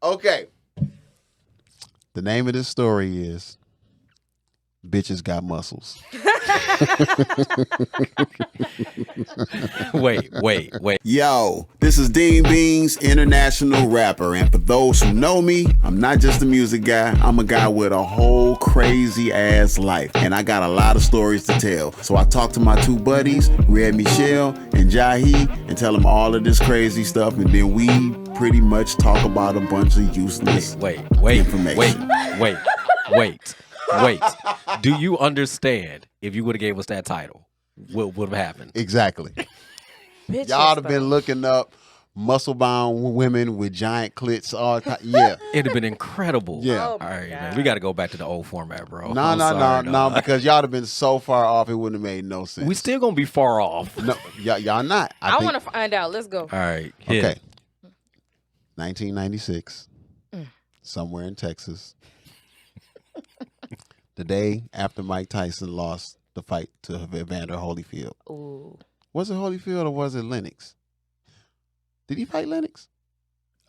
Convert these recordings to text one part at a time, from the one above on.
Okay. The name of this story is Bitches Got Muscles. Wait. Yo, this is Dean Beanz, international rapper. And for those who know me, I'm not just a music guy. I'm a guy with a whole crazy ass life. And I got a lot of stories to tell. So I talked to my two buddies, Red Meyshelle and Jahi, and tell them all of this crazy stuff. And then we pretty much talk about a bunch of useless information. Wait. Do you understand if you would have gave us that title, what would have happened? Exactly. Bitches, Y'all have though. been looking up muscle-bound women with giant clits. Yeah. It'd have been incredible. Yeah. Oh All my right, God. man. We got to go back to the old format, bro. No, I'm sorry, no, dog. because y'all have been so far off, it wouldn't have made no sense. We still going to be far off. No, y'all not. I want to find out. Let's go. All right. hit Okay. it. 1996, somewhere in Texas. The day after Mike Tyson lost the fight to Evander Holyfield. Ooh. Was it Holyfield or was it Lennox? Did he fight Lennox?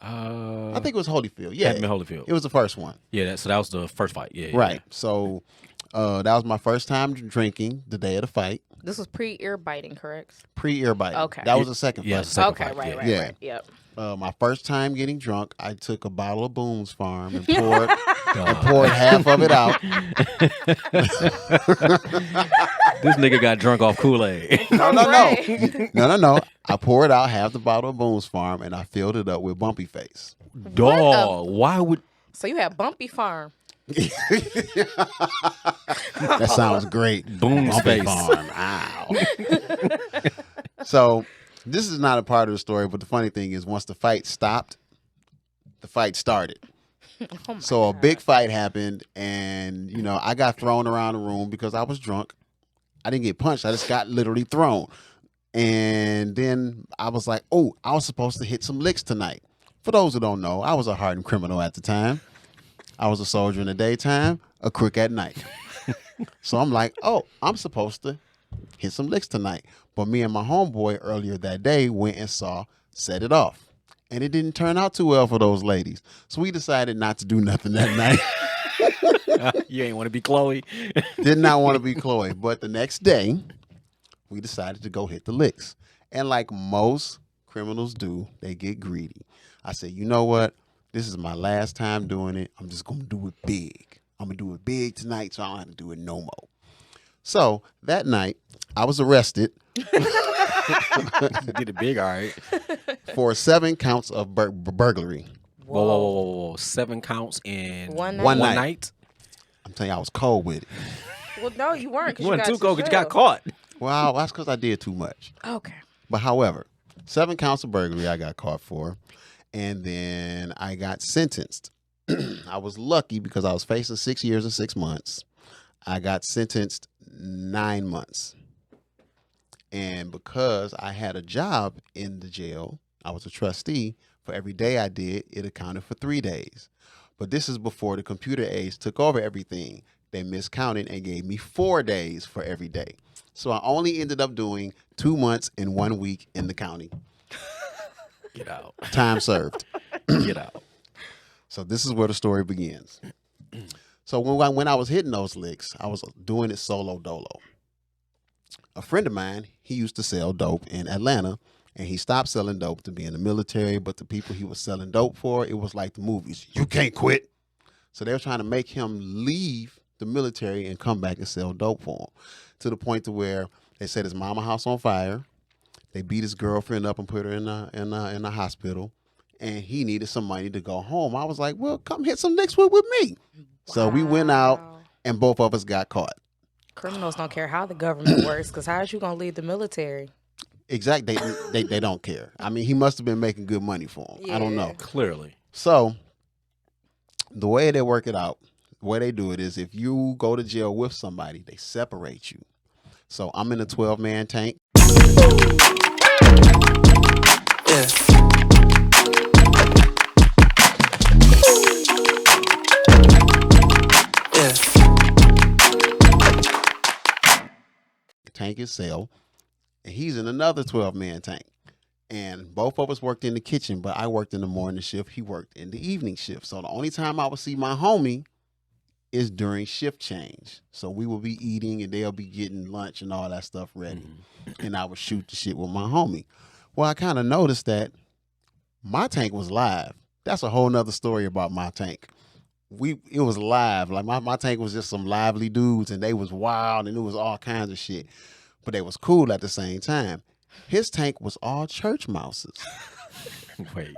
I think it was Holyfield. Yeah, Hadn't been Holyfield. it was the first one. Yeah, so that was the first fight. Yeah. Right. So that was my first time drinking the day of the fight. This was pre-ear biting, correct? Pre-ear bite. Okay. That was the second Yeah, fight. it's the second Okay, fight. right. Yeah. Yep. My first time getting drunk, I took a bottle of Boone's Farm and poured half of it out. This nigga got drunk off Kool-Aid. No. Right. No. I poured out half the bottle of Boone's Farm and I filled it up with Bumpy Face. Dog, why would... So you had Bumpy Farm. That sounds great. Boone's Bumpy Face. Farm. Ow. So this is not a part of the story, but the funny thing is once the fight stopped, the fight started. Oh my So a God. big fight happened, and I got thrown around the room because I was drunk. I didn't get punched; I just got literally thrown. And then I was like, "Oh, I was supposed to hit some licks tonight." For those who don't know, I was a hardened criminal at the time. I was a soldier in the daytime, a crook at night. So I'm like, "Oh, I'm supposed to hit some licks tonight." But me and my homeboy earlier that day went and saw Set It Off. And it didn't turn out too well for those ladies. So we decided not to do nothing that night. You ain't want to be Chloe? Did not want to be Chloe. But the next day, we decided to go hit the licks. And like most criminals do, they get greedy. I said, you know what? This is my last time doing it. I'm just going to do it big. I'm going to do it big tonight so I don't have to do it no more. So that night, I was arrested Did it big, all right. for 7 counts of burglary. Whoa. 7 counts in One night. one night? I'm telling you, I was cold with it. Well, no, you weren't. 'Cause You wasn't got too to cold because you got jail. caught. Well, that's because I did too much. Okay. But however, 7 counts of burglary I got caught for. And then I got sentenced. I was lucky because I was facing 6 years and 6 months. I got sentenced 9 months. And because I had a job in the jail, I was a trustee. For every day I did, it accounted for 3 days. But this is before the computer age took over everything. They miscounted and gave me 4 days for every day. So I only ended up doing 2 months and 1 week in the county. Get out. Time served. Get out. So this is where the story begins. So when I was hitting those licks, I was doing it solo dolo. A friend of mine, he used to sell dope in Atlanta, and he stopped selling dope to be in the military, but the people he was selling dope for, it was like the movies. You can't quit. So they were trying to make him leave the military and come back and sell dope for him, to the point to where they set his mama house on fire. They beat his girlfriend up and put her in the hospital, and he needed some money to go home. I was like, well, come hit some licks with me. So we went out, Wow. and both of us got caught. Criminals don't care how the government works, because how is you going to leave the military? Exactly. They don't care. I mean, he must have been making good money for him. I don't know. Clearly. So the way they work it out, the way they do it is if you go to jail with somebody, they separate you. So I'm in a 12-man tank. Yeah. Yeah. Tank is Cell, and he's in another 12-man tank. And both of us worked in the kitchen, but I worked in the morning shift. He worked in the evening shift. So the only time I would see my homie is during shift change. So we will be eating and they'll be getting lunch and all that stuff ready. And I would shoot the shit with my homie. Well, I kind of noticed that my tank was live. That's a whole nother story about my tank. It was live. Like my tank was just some lively dudes and they was wild and it was all kinds of shit. But they was cool at the same time. His tank was all church mouses. Wait.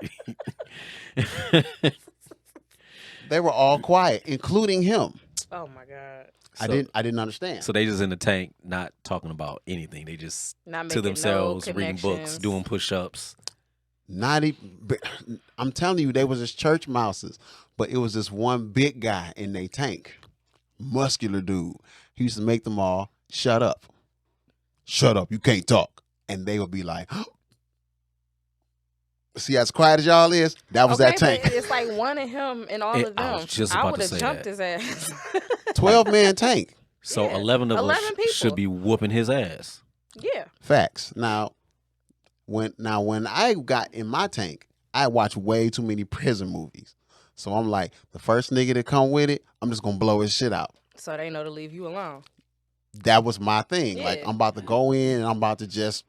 They were all quiet, including him. Oh my God. I didn't understand. So they just in the tank, not talking about anything. They just Not to making themselves, no reading books, connections. doing push-ups. Not even. I'm telling you, they was just church mouses, but it was this one big guy in their tank, muscular dude. He used to make them all shut up. Shut up, you can't talk. And they would be like, see as quiet as y'all is? That was that tank. But it's like one of him and all of them. I was just about would to have say jumped that. his ass. 12-man tank. So Yeah, 11 of 11 us people. should be whooping his ass. Yeah. Facts. Now, when I got in my tank, I watched way too many prison movies. So I'm like, the first nigga that come with it, I'm just gonna blow his shit out. So they know to leave you alone. That was my thing. Yeah. Like I'm about to go in and I'm about to just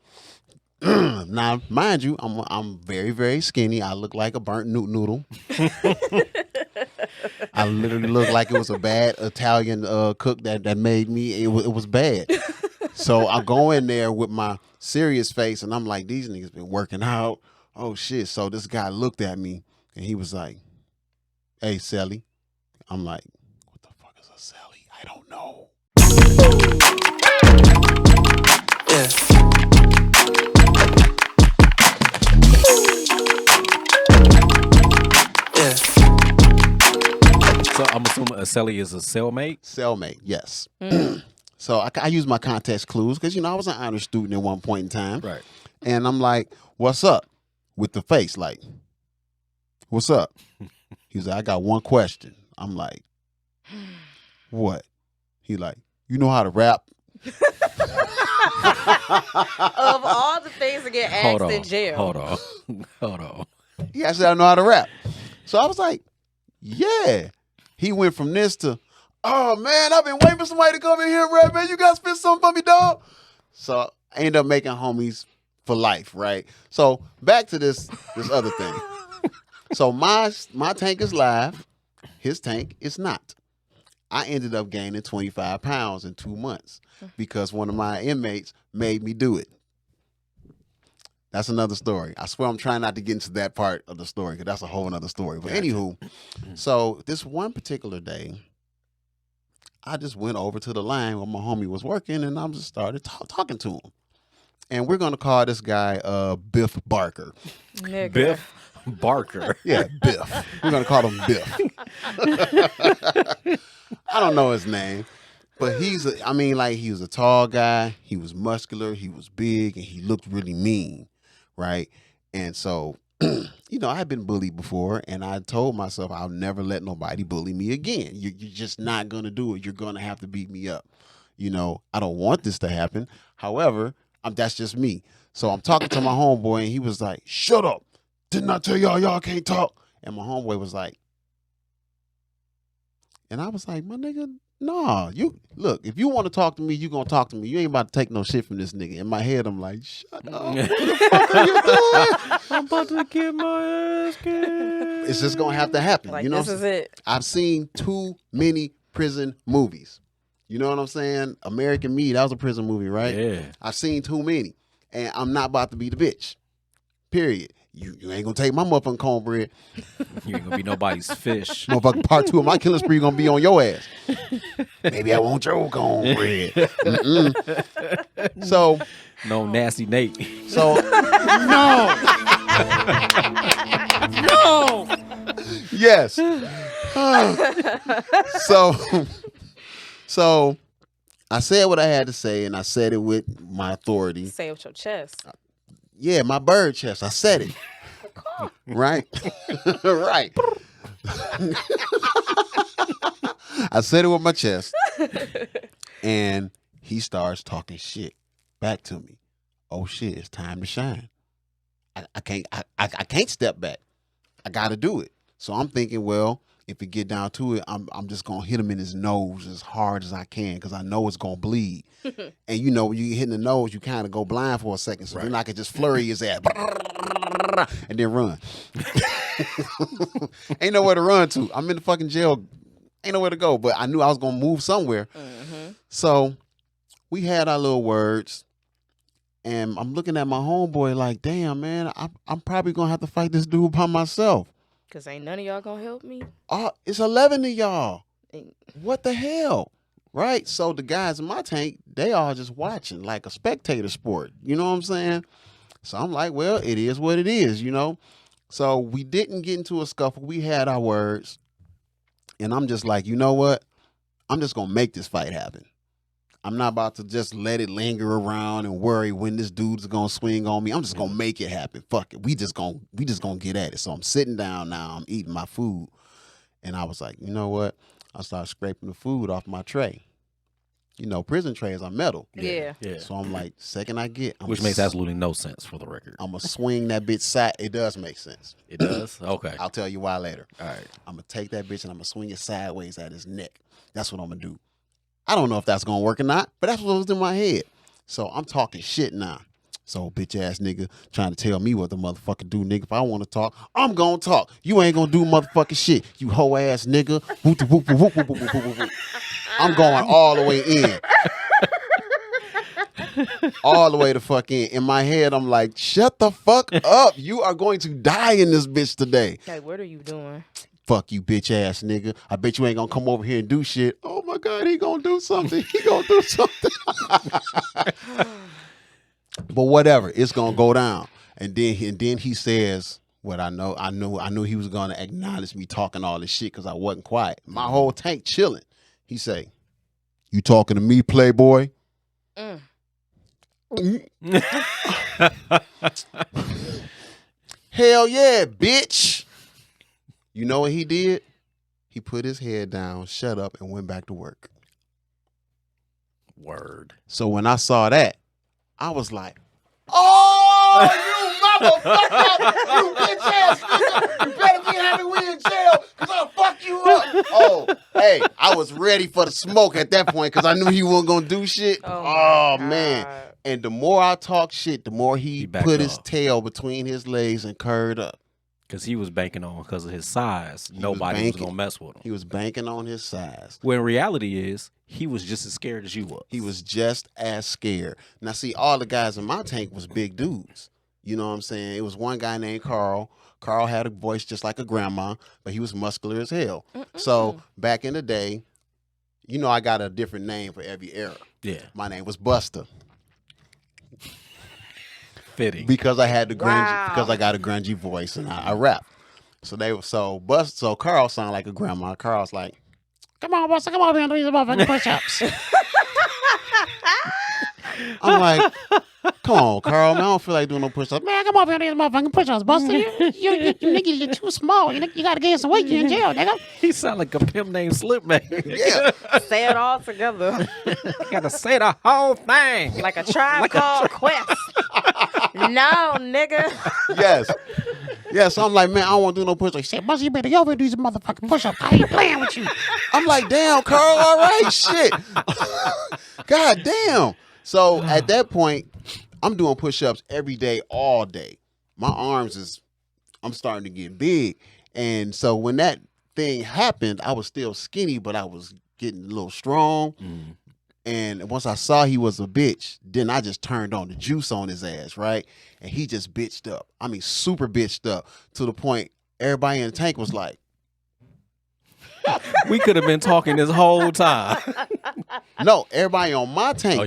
now, mind you, I'm very, very skinny. I look like a burnt noodle. I literally look like it was a bad Italian cook that made me. It was bad. So I go in there with my serious face, and I'm like, these niggas been working out. Oh shit! So this guy looked at me, and he was like, "Hey, Sally." I'm like, "What the fuck is a Sally? I don't know." Yeah. Yeah. So I'm assuming a celly is a cellmate. Cellmate, yes. So I use my context clues because, I was an honor student at one point in time. Right. And I'm like, what's up? With the face, like, what's up? He's like, I got one question. I'm like, what? He like, you know how to rap? Of all the things that get asked in jail. Hold on. He actually I know how to rap. So I was like, yeah. He went from this to, oh man, I've been waiting for somebody to come in here and rap, man. You guys spit something for me, dog. So I ended up making homies for life, right? So back to this other thing. So my tank is live. His tank is not. I ended up gaining 25 pounds in 2 months because one of my inmates made me do it. That's another story. I swear I'm trying not to get into that part of the story because that's a whole other story. But anywho, so this one particular day, I just went over to the line where my homie was working and I just started talking to him. And we're going to call this guy Biff Barker. Nigga. Biff Barker. Yeah, Biff. We're going to call him Biff. I don't know his name. But he was a tall guy. He was muscular. He was big. And he looked really mean. Right? And so, I had been bullied before. And I told myself I'll never let nobody bully me again. You're just not going to do it. You're going to have to beat me up. I don't want this to happen. However, that's just me. So I'm talking to my homeboy. And he was like, shut up. Didn't I tell y'all can't talk? And my homeboy was like, and I was like, my nigga, nah, you look, if you want to talk to me, you gonna talk to me. You ain't about to take no shit from this nigga. In my head, I'm like, shut up. What the fuck are you doing? I'm about to get my ass kicked. It's just gonna have to happen. Like, this is it. I've seen too many prison movies. You know what I'm saying? American Me, that was a prison movie, right? Yeah. I've seen too many. And I'm not about to be the bitch. Period. You ain't gonna take my motherfucking cornbread. You ain't gonna be nobody's fish. Motherfucking part 2 of my killing spree gonna be on your ass. Maybe I want your cornbread. So No nasty Nate. no. No. Yes. So I said what I had to say, and I said it with my authority. Say it with your chest. Yeah, my bird chest. I said it. Right? Right. I said it with my chest. And he starts talking shit back to me. Oh shit, it's time to shine. I can't step back. I got to do it. So I'm thinking, well, if it get down to it, I'm just gonna hit him in his nose as hard as I can because I know it's gonna bleed. And you know, when you hit in the nose, you kind of go blind for a second. So then I could just flurry his ass and then run. Ain't nowhere to run to. I'm in the fucking jail. Ain't nowhere to go. But I knew I was gonna move somewhere. So we had our little words. And I'm looking at my homeboy like, damn, man, I'm probably going to have to fight this dude by myself. Because ain't none of y'all going to help me. Oh, it's 11 of y'all. What the hell? Right? So the guys in my tank, they all just watching like a spectator sport. You know what I'm saying? So I'm like, well, it is what it is, you know? So we didn't get into a scuffle. We had our words. And I'm just like, you know what? I'm just going to make this fight happen. I'm not about to just let it linger around and worry when this dude's gonna swing on me. I'm just gonna make it happen. Fuck it. We just gonna get at it. So I'm sitting down now. I'm eating my food, and I was like, you know what? I started scraping the food off my tray. You know, prison trays are metal. Yeah. So I'm like, second I get, Which makes absolutely no sense for the record. I'm gonna swing that bitch side. It does make sense. It does. Okay. I'll tell you why later. All right. I'm gonna take that bitch and I'm gonna swing it sideways at his neck. That's what I'm gonna do. I don't know if that's gonna work or not, but that's what was in my head. So I'm talking shit now. So bitch ass nigga trying to tell me what the motherfucker do, nigga. If I want to talk, I'm gonna talk. You ain't gonna do motherfucking shit, you hoe ass nigga. I'm going all the way in. All the way the fuck in. In my head, I'm like, shut the fuck up. You are going to die in this bitch today. Hey, what are you doing? Fuck you, bitch ass nigga. I bet you ain't gonna come over here and do shit. Oh my God, he gonna do something. He gonna do something. But whatever, it's gonna go down. And then he says what I know. I knew he was gonna acknowledge me talking all this shit because I wasn't quiet. My whole tank chilling. He say, "You talking to me, playboy?" Hell yeah, bitch. You know what he did? He put his head down, shut up, and went back to work. Word. So when I saw that, I was like, oh, you motherfucker! You bitch ass nigga! You better be happy we in jail, because I'll fuck you up! Oh, hey, I was ready for the smoke at that point, because I knew he wasn't going to do shit. Oh man. And the more I talk shit, the more he put his tail between his legs and curved up. Because he was banking on, because of his size, nobody was going to mess with him. He was banking on his size. When reality is, he was just as scared as you was. He was just as scared. Now, see, all the guys in my tank was big dudes. You know what I'm saying? It was one guy named Carl. Carl had a voice just like a grandma, but he was muscular as hell. So back in the day, you know I got a different name for every era. Yeah. My name was Buster. Fitting. Because I had the grungy, because I got a grungy voice and I rap. So so Carl sounded like a grandma. Carl's like, come on, Buster, come over here and do these motherfucking push-ups. I'm like, come on, Carl, man, I don't feel like doing no push-ups. Man, come over here and do these motherfucking push-ups, Buster. You niggas, you're too small. You gotta gain some weight. You're in jail, nigga. He sound like a pimp named Slipmate. Yeah. Say it all together. You gotta say the whole thing. Like a tribe called Quest. No, nigga. Yes, so I'm like, man, I don't want to do no push-ups. He said, Buster, you better go over and do these motherfucking push-ups. I ain't playing with you. I'm like, damn, Carl, all right, shit. God damn. So at that point, I'm doing push-ups every day, all day. My arms I'm starting to get big. And so when that thing happened, I was still skinny, but I was getting a little strong. And once I saw he was a bitch, then I just turned on the juice on his ass, right? And he just bitched up. I mean, super bitched up to the point everybody in the tank was like, We could have been talking this whole time. no, everybody on my tank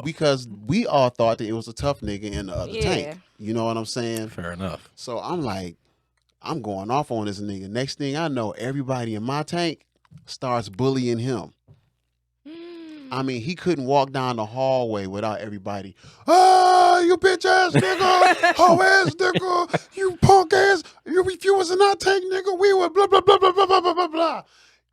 because we all thought that it was a tough nigga in the other tank. You know what I'm saying? Fair enough. So I'm like, I'm going off on this nigga. Next thing I know, everybody in my tank starts bullying him. I mean, he couldn't walk down the hallway without everybody, you bitch ass nigga, hoe ass nigga, you punk ass, if you was in our tank, nigga, we would blah, blah, blah, blah, blah, blah, blah, blah.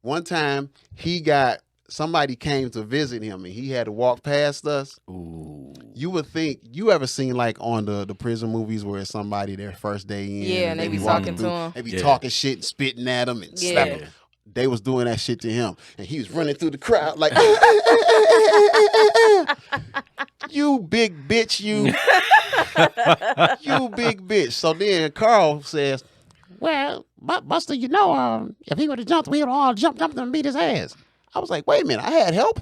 One time, he got somebody came to visit him and he had to walk past us. Ooh. You would think, you ever seen like on the prison movies where it's somebody their first day in? Yeah, and they be walking talking to through, him. They be Yeah. talking shit and spitting at him and Yeah. slapping. They was doing that shit to him. And he was running through the crowd like, you big bitch, you. You big bitch. So then Carl says, well, Buster, you know, if he would have jumped, we would have all jumped up and beat his ass. I was like, wait a minute, I had help.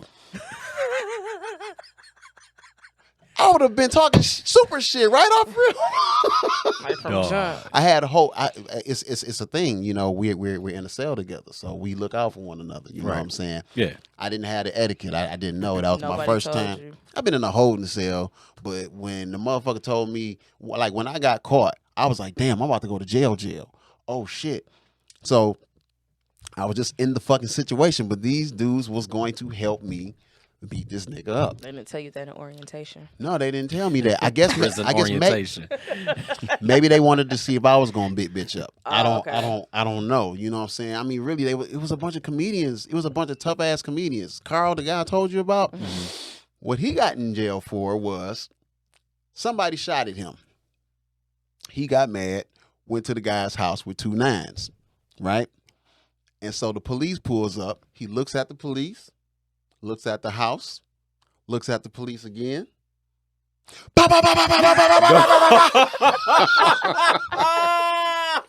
I would have been talking super shit right off real. Like from Dog. jump. I had a whole. It's a thing, you know. We're in a cell together, so we look out for one another. You know what I'm saying? Yeah. I didn't have the etiquette. I didn't know it. That was my Nobody first told time. you. I've been in a holding cell, but when the motherfucker told me, like when I got caught, I was like, damn, I'm about to go to jail. Oh shit. So I was just in the fucking situation, but these dudes was going to help me beat this nigga up. They didn't tell you that in orientation. No, they didn't tell me that. I guess Prison I guess orientation. maybe they wanted to see if I was gonna beat bitch up. Oh, okay. I don't know. You know what I'm saying? I mean, really, it was a bunch of comedians. It was a bunch of tough ass comedians. Carl, the guy I told you about, what he got in jail for was somebody shot at him. He got mad, went to the guy's house with 2 9s, right? And so the police pulls up. He looks at the police, looks at the house, looks at the police again. Bah, bah, bah, bah, bah, bah, bah, bah, bah, bah, bah.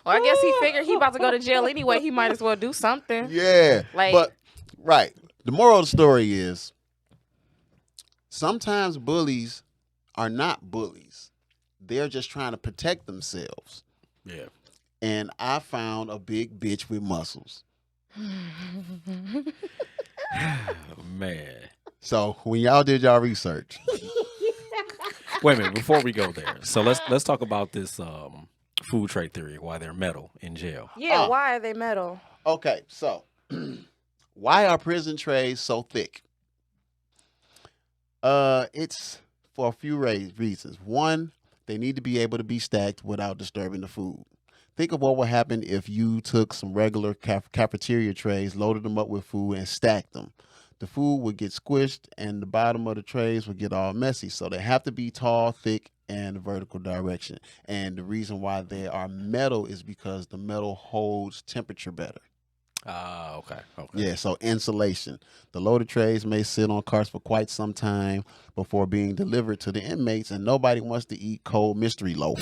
Well, I guess he figured he about to go to jail anyway. He might as well do something. Yeah. Like- but right. The moral of the story is sometimes bullies are not bullies. They're just trying to protect themselves. Yeah. And I found a big bitch with muscles. Man. So when y'all did y'all research, Wait a minute, before we go there. So let's talk about this food tray theory, why they're metal in jail. Yeah, why are they metal? okay, so why are prison trays so thick? It's for a few reasons. One, they need to be able to be stacked without disturbing the food. Think of what would happen if you took some regular cafeteria trays, loaded them up with food, and stacked them. The food would get squished, and the bottom of the trays would get all messy. So they have to be tall, thick, and vertical direction. And the reason why they are metal is because the metal holds temperature better. Okay. Yeah, so insulation. The loaded trays may sit on carts for quite some time before being delivered to the inmates, and nobody wants to eat cold mystery loaf.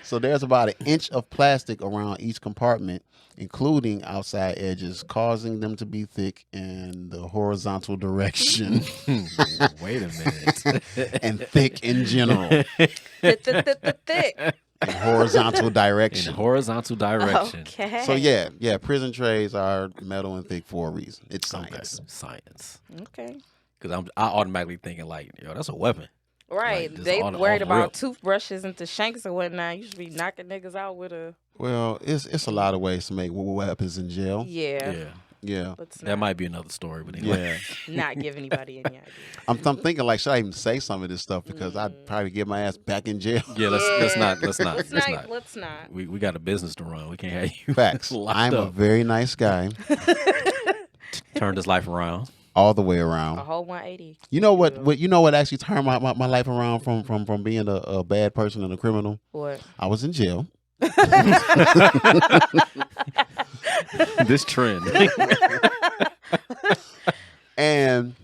So there's about 1 inch of plastic around each compartment, including outside edges, causing them to be thick in the horizontal direction Wait a minute. and thick in general. Thick. In horizontal In direction. horizontal direction. Okay. So yeah, prison trays are metal and thick for a reason. It's science. Okay. Science. Okay. Because I automatically thinking like, yo, that's a weapon. Right. Like, just they on- worried off about rip. toothbrushes and the shanks and whatnot. You should be knocking niggas out with a. Well, it's a lot of ways to make weapons in jail. Yeah. Yeah. Yeah. Let's That not, might be another story, but anyway. not give anybody any ideas. I'm thinking like, should I even say some of this stuff because I'd probably get my ass back in jail. Yeah, let's not. Let's not. We got a business to run. We can't have you Facts. locked I'm a up. very nice guy Turned his life around. all the way A around. whole 180. You know what? You know what actually turned my life around from being a bad person and a criminal? What? I was in jail. This trend. And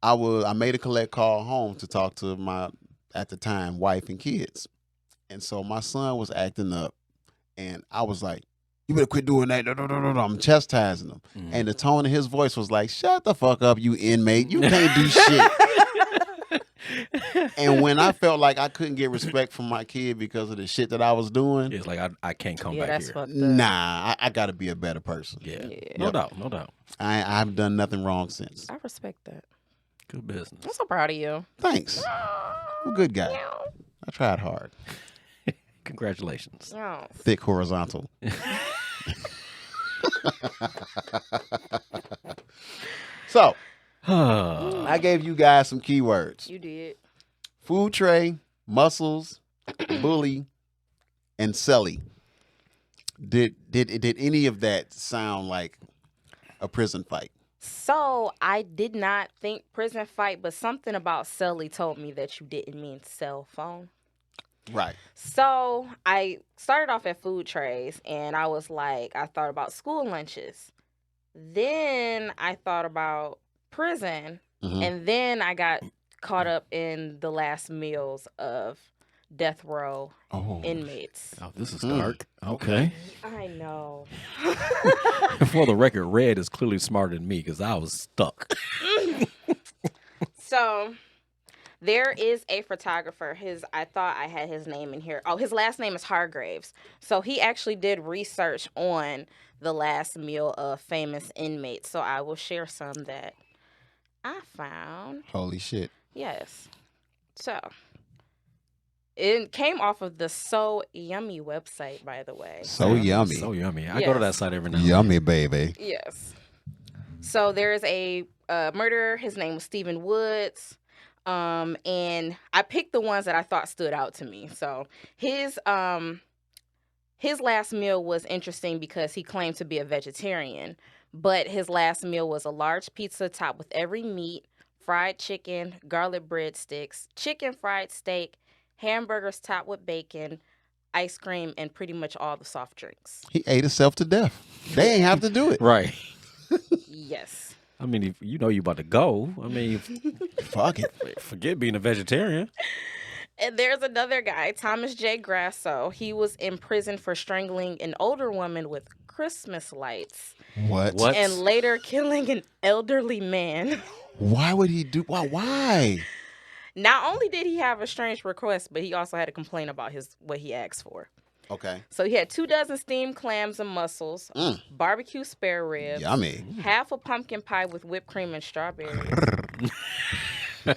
I made a collect call home to talk to my, at the time, wife and kids. And so my son was acting up, and I was like, you better quit doing that. No. I'm chastising him. And the tone of his voice was like, shut the fuck up, you inmate. You can't do shit. And when I felt like I couldn't get respect from my kid because of the shit that I was doing, It's like I can't come Yeah, back that's here. fucked up. nah, I got to be a better person. Yeah. Yeah. No doubt. No doubt. I've done nothing wrong since. I respect that. Good business. I'm so proud of you. Thanks. I'm a good guy. I tried hard. Congratulations. Oh. Thick horizontal. So, I gave you guys some keywords. You did. Food tray, muscles, bully, and celly. Did any of that sound like a prison fight? So I did not think prison fight, but something about celly told me that you didn't mean cell phone. Right. So I started off at food trays, and I was like, I thought about school lunches. Then I thought about prison, and then I got caught up in the last meals of death row inmates. Oh, this is dark. Okay. I know. For the record, Red is clearly smarter than me because I was stuck. So there is a photographer. I thought I had his name in here. Oh, his last name is Hargraves. So he actually did research on the last meal of famous inmates. So I will share some that I found. Holy shit. Yes. So it came off of the So Yummy website, by the way. So yummy. So yummy. I go to that site every now and then. Yummy, baby. Yes. So there is a murderer. His name was Stephen Woods. And I picked the ones that I thought stood out to me. So his last meal was interesting because he claimed to be a vegetarian, but his last meal was a large pizza topped with every meat, fried chicken, garlic breadsticks, chicken fried steak, hamburgers topped with bacon, ice cream, and pretty much all the soft drinks. He ate himself to death. They ain't have to do it. Right. Yes. I mean, if you know you about to go. I mean, Fuck it. forget being a vegetarian. And there's another guy, Thomas J. Grasso. He was in prison for strangling an older woman with Christmas lights. What? And later killing an elderly man. Why would he do? Why? Not only did he have a strange request, but he also had to complain about what he asked for. Okay. So he had 24 steamed clams and mussels, barbecue spare ribs, Yummy. half a pumpkin pie with whipped cream and strawberries, a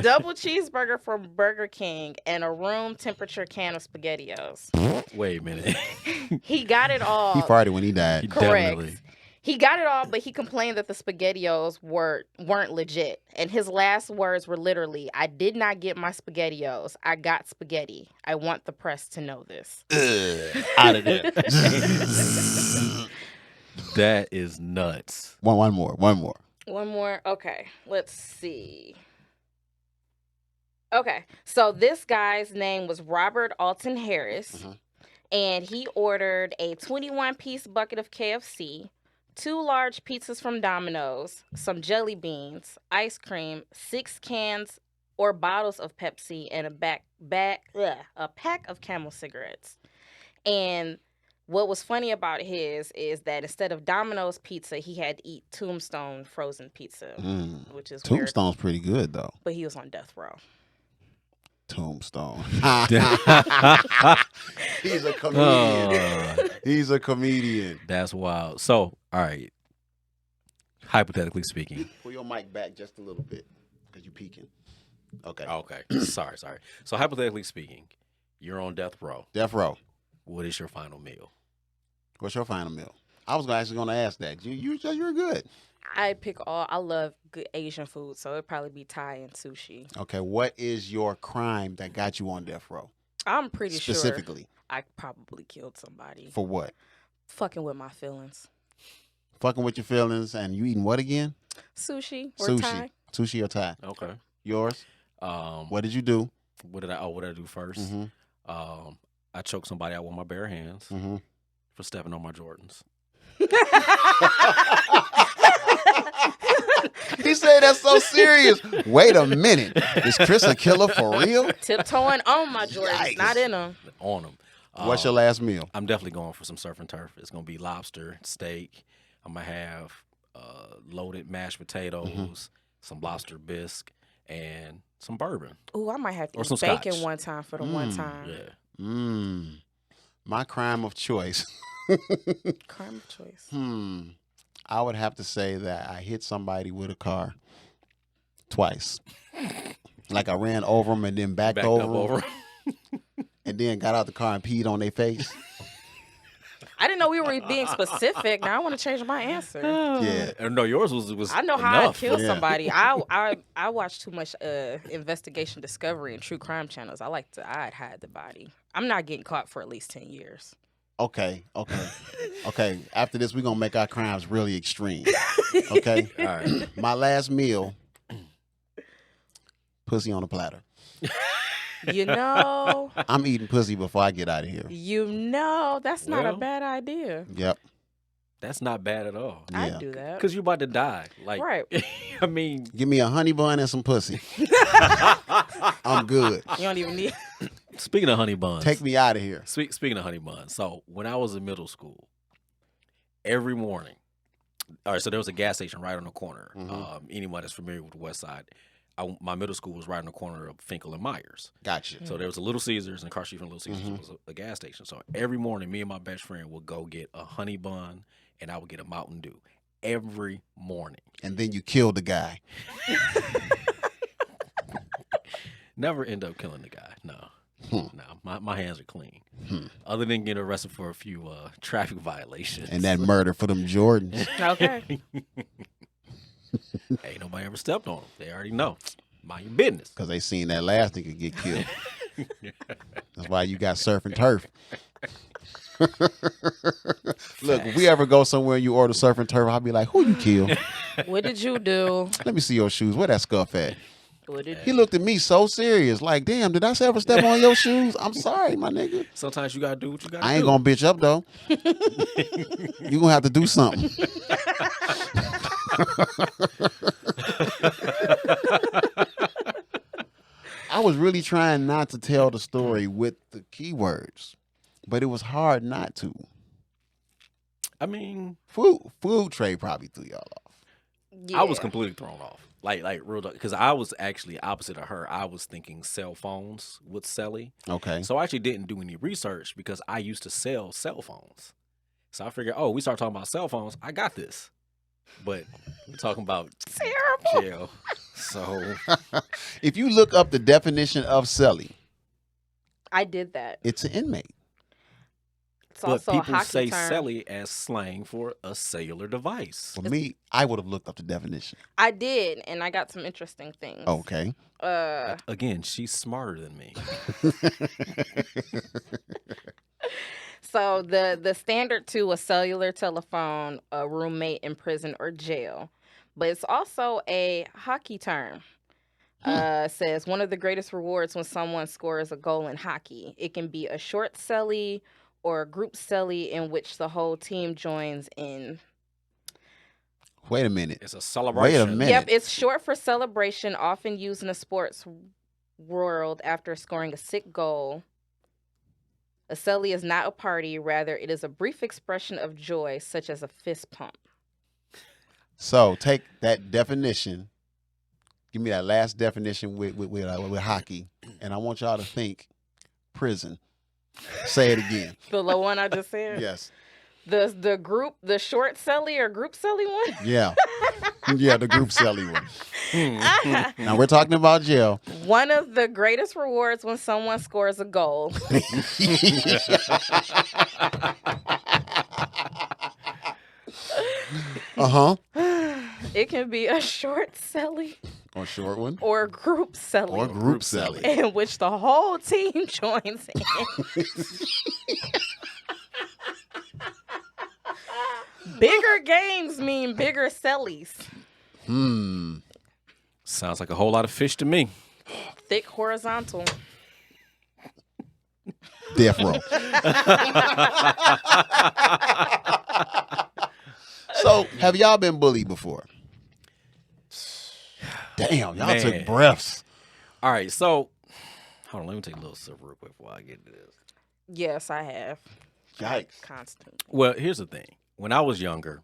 double cheeseburger from Burger King, and a room temperature can of SpaghettiOs. Wait a minute. He got it all. He farted when he died. Correct. Definitely. He got it all, but he complained that the SpaghettiOs weren't legit. And his last words were literally, "I did not get my SpaghettiOs. I got spaghetti. I want the press to know this." Out of there. That is nuts. One more. One more. Okay, let's see. Okay, so this guy's name was Robert Alton Harris, and he ordered a 21-piece bucket of KFC, 2 large pizzas from Domino's, some jelly beans, ice cream, 6 cans or bottles of Pepsi, and a pack of Camel cigarettes. And what was funny about his is that instead of Domino's pizza, he had to eat Tombstone frozen pizza, which is weird. Tombstone's pretty good though. But he was on death row. Tombstone. He's a comedian. He's a comedian. That's wild. So, all right. Hypothetically speaking. Pull your mic back just a little bit because you're peeking. Okay. Okay. Sorry. So, hypothetically speaking, you're on death row. Death row. What is your final meal? What's your final meal? I was actually going to ask that. You're good. I love good Asian food, so it'd probably be Thai and sushi. Okay. What is your crime that got you on death row? I'm pretty sure Specifically. I probably killed somebody. For what? Fucking with my feelings. Fucking with your feelings, and you eating what again? Sushi or Sushi. Thai. Sushi or Thai. Okay. Yours? What did you do? What did I do first? I choked somebody out with my bare hands for stepping on my Jordans. He said that's so serious. Wait a minute. Is Chris a killer for real? Tiptoeing on my Jordans, Yikes. not in them. On them. What's your last meal? I'm definitely going for some surf and turf. It's going to be lobster, steak. I'm going to have loaded mashed potatoes, some lobster bisque, and some bourbon. Ooh, I might have to Or eat some bacon scotch. one time for the one time. Yeah. My crime of choice. Crime of choice. I would have to say that I hit somebody with a car twice. Like I ran over them and then backed over 'em, and then got out the car and peed on their face. I didn't know we were being specific. Now I want to change my answer. Yeah. No, yours was. I know how I enough. kill Yeah. somebody. I watch too much investigation, discovery, and true crime channels. I'd hide the body. I'm not getting caught for at least 10 years. Okay. After this, we're gonna make our crimes really extreme. Okay. All right. My last meal, pussy on a platter. You know, I'm eating pussy before I get out of here. that's not a Well, bad idea. Yep. That's not bad at all. Yeah. I'd do that. Because you're about to die. Like, Right. I mean, Give me a honey bun and some pussy. I'm good. You don't even need. speaking of honey buns. Take me out of here. Speaking of honey buns, so when I was in middle school, every morning, all right, so there was a gas station right on the corner. Mhm. Anyone that's familiar with the West Side, my middle school was right on the corner of Finkel and Myers. Gotcha. So there was a Little Caesars, and across the street from Little Caesars Mhm. was a gas station. So every morning, me and my best friend would go get a honey bun, and I would get a Mountain Dew every morning. And then you killed the guy. Never end up killing the guy. No. Hmm. No, my hands are clean. Hmm. Other than getting arrested for a few traffic violations. And that murder for them Jordans. Okay. Ain't nobody ever stepped on them. They already know. Mind your business. Because they seen that last nigga get killed. That's why you got surf and turf. Look, if we ever go somewhere and you order surf and turf, I'll be like, who you kill? What did you do? Let me see your shoes. Where that scuff at? What did He looked at me so serious. Like, damn, did I ever step on your shoes? I'm sorry, my nigga. Sometimes you gotta do what you gotta do. I ain't gonna bitch up, though. You gonna have to do something. I was really trying not to tell the story with the keywords, but it was hard not to. I mean, Food trade probably threw y'all off. Yeah. I was completely thrown off. Like real, because I was actually opposite of her. I was thinking cell phones with Celly. Okay. So I actually didn't do any research because I used to sell cell phones. So I figured, oh, we start talking about cell phones. I got this. But we're talking about terrible. jail. So If you look up the definition of celly, I did that. it's an inmate. It's but also a people hockey say term. celly as slang for a cellular device. For me, I would have looked up the definition. I did, and I got some interesting things. Okay. Again, she's smarter than me. So the standard to a cellular telephone, a roommate in prison or jail, but it's also a hockey term. Says one of the greatest rewards when someone scores a goal in hockey. It can be a short celly or a group celly in which the whole team joins in. Wait a minute. It's a celebration. minute. Yep, it's short for celebration, often used in a sports world after scoring a sick goal. A celly is not a party, rather it is a brief expression of joy, such as a fist pump. So take that definition. Give me that last definition with hockey, and I want y'all to think prison. Say it again. The one I just said? Yes. The short celly or group celly one? Yeah. Yeah, the group celly one. Now we're talking about jail. One of the greatest rewards when someone scores a goal. Uh-huh. It can be a short celly Or short one. or a group celly. Or group celly. In which the whole team joins in. Bigger games mean bigger cellies. Sounds like a whole lot of fish to me. Thick horizontal. Death row. So, have y'all been bullied before? Damn, y'all took Man. breaths. All right, so hold on, let me take a little sip real quick before I get to this. Yes, I have. Yikes. Constant. Well, here's the thing. When I was younger,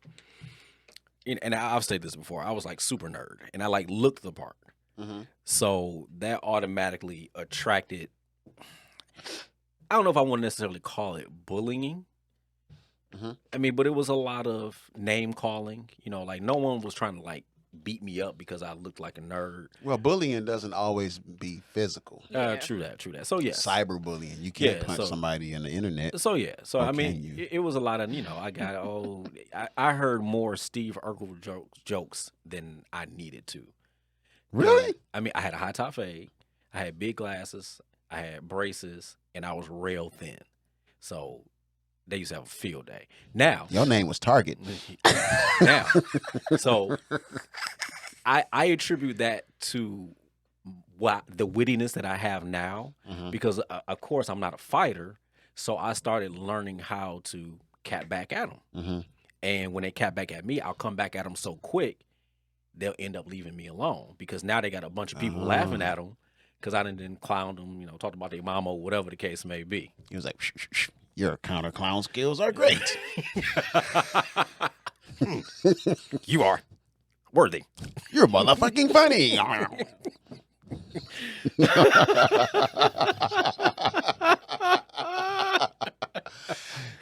and I've said this before, I was like super nerd, and I like looked the part. Mhm. So that automatically attracted. I don't know if I want to necessarily call it bullying. Mhm. I mean, but it was a lot of name calling. You know, like no one was trying to like beat me up because I looked like a nerd. Well, bullying doesn't always be physical. Yeah. True that. So yeah, Cyberbullying. You can't Yeah, punch so- somebody in the internet. So yeah, so Or I can mean, you? it was a lot of I got I heard more Steve Urkel jokes than I needed to. Really? I mean, I had a high top fade, I had big glasses, I had braces, and I was real thin. So they used to have a field day. Now Your name was Target. now, so I attribute that to the wittiness that I have now Mhm. because of course I'm not a fighter, so I started learning how to cat back at them. Mhm. And when they cat back at me, I'll come back at them so quick they'll end up leaving me alone because now they got a bunch of people laughing at them because I didn't clown them, talked about their mama or whatever the case may be. He was like, shh. Your counter clown skills are great. You are worthy. You're motherfucking funny.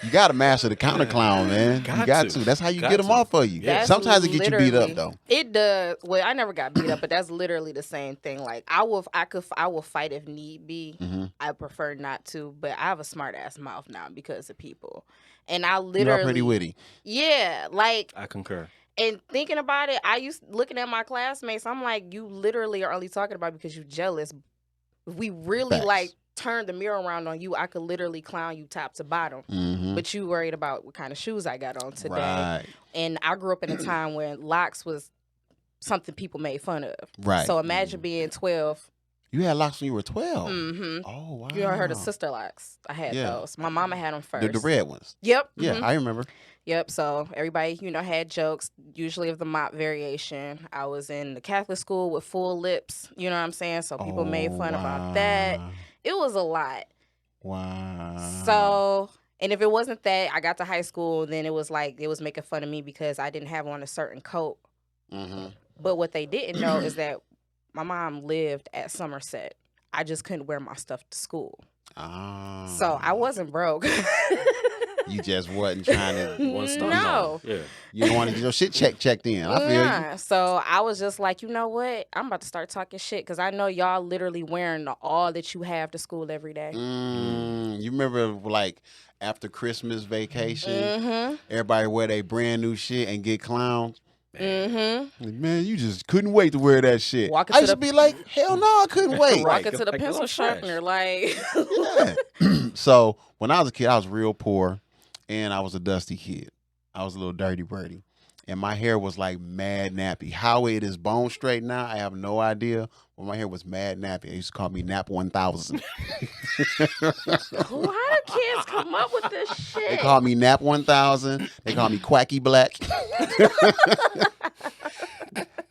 You got to master the counter clown, man. You got to. That's how you Got get them to. off of you. That's Sometimes it get you beat up, literally- though. It does. Well, I never got beat up, but that's literally the same thing. Like I will fight if need be. Mhm. I prefer not to, but I have a smart ass mouth now because of people, and I You literally are pretty witty. Yeah, like I concur. and thinking about it, I used looking at my classmates. I'm like, you literally are only talking about because you jealous. If we really Facts. like turn the mirror around on you, I could literally clown you top to bottom. Mhm. But you worried about what kind of shoes I got on today. Right. And I grew up in a time when locks was something people made fun of. Right. So imagine being 12. You had locks when you were 12. Mm-hmm. Oh, wow. You ever heard of sister locks? I had Yeah. those. My mama had them first. The red ones. Yep. Yeah, mhm. I remember. Yep. So everybody, had jokes, usually of the mop variation. I was in the Catholic school with full lips. You know what I'm saying? So people made fun about that. wow. It was a lot. Wow. So, and if it wasn't that, I got to high school, then it was like, it was making fun of me because I didn't have on a certain coat. Mhm. But what they didn't know is that my mom lived at Somerset. I just couldn't wear my stuff to school. Ah. So I wasn't broke. You just wasn't trying to. One star. No. Yeah. You didn't want to get your shit checked in. I feel you. Nah. So I was just like, you know what? I'm about to start talking shit because I know y'all literally wearing all that you have to school every day. You remember like after Christmas vacation, Mm-hmm. everybody wear their brand new shit and get clowned. Mm-hmm. Like, man, you just couldn't wait to wear that shit. Walking I to used the- to be like, hell no, I couldn't wait. Right. Walking to the Like, pencil going fresh. sharpener, like. Yeah. So when I was a kid, I was real poor, and I was a dusty kid. I was a little dirty birdie, and my hair was like mad nappy. How it is bone straight now, I have no idea. But my hair was mad nappy. They used to call me Nap 1000. How do kids come up with this shit? They call me Nap 1000. They call me Quacky Black.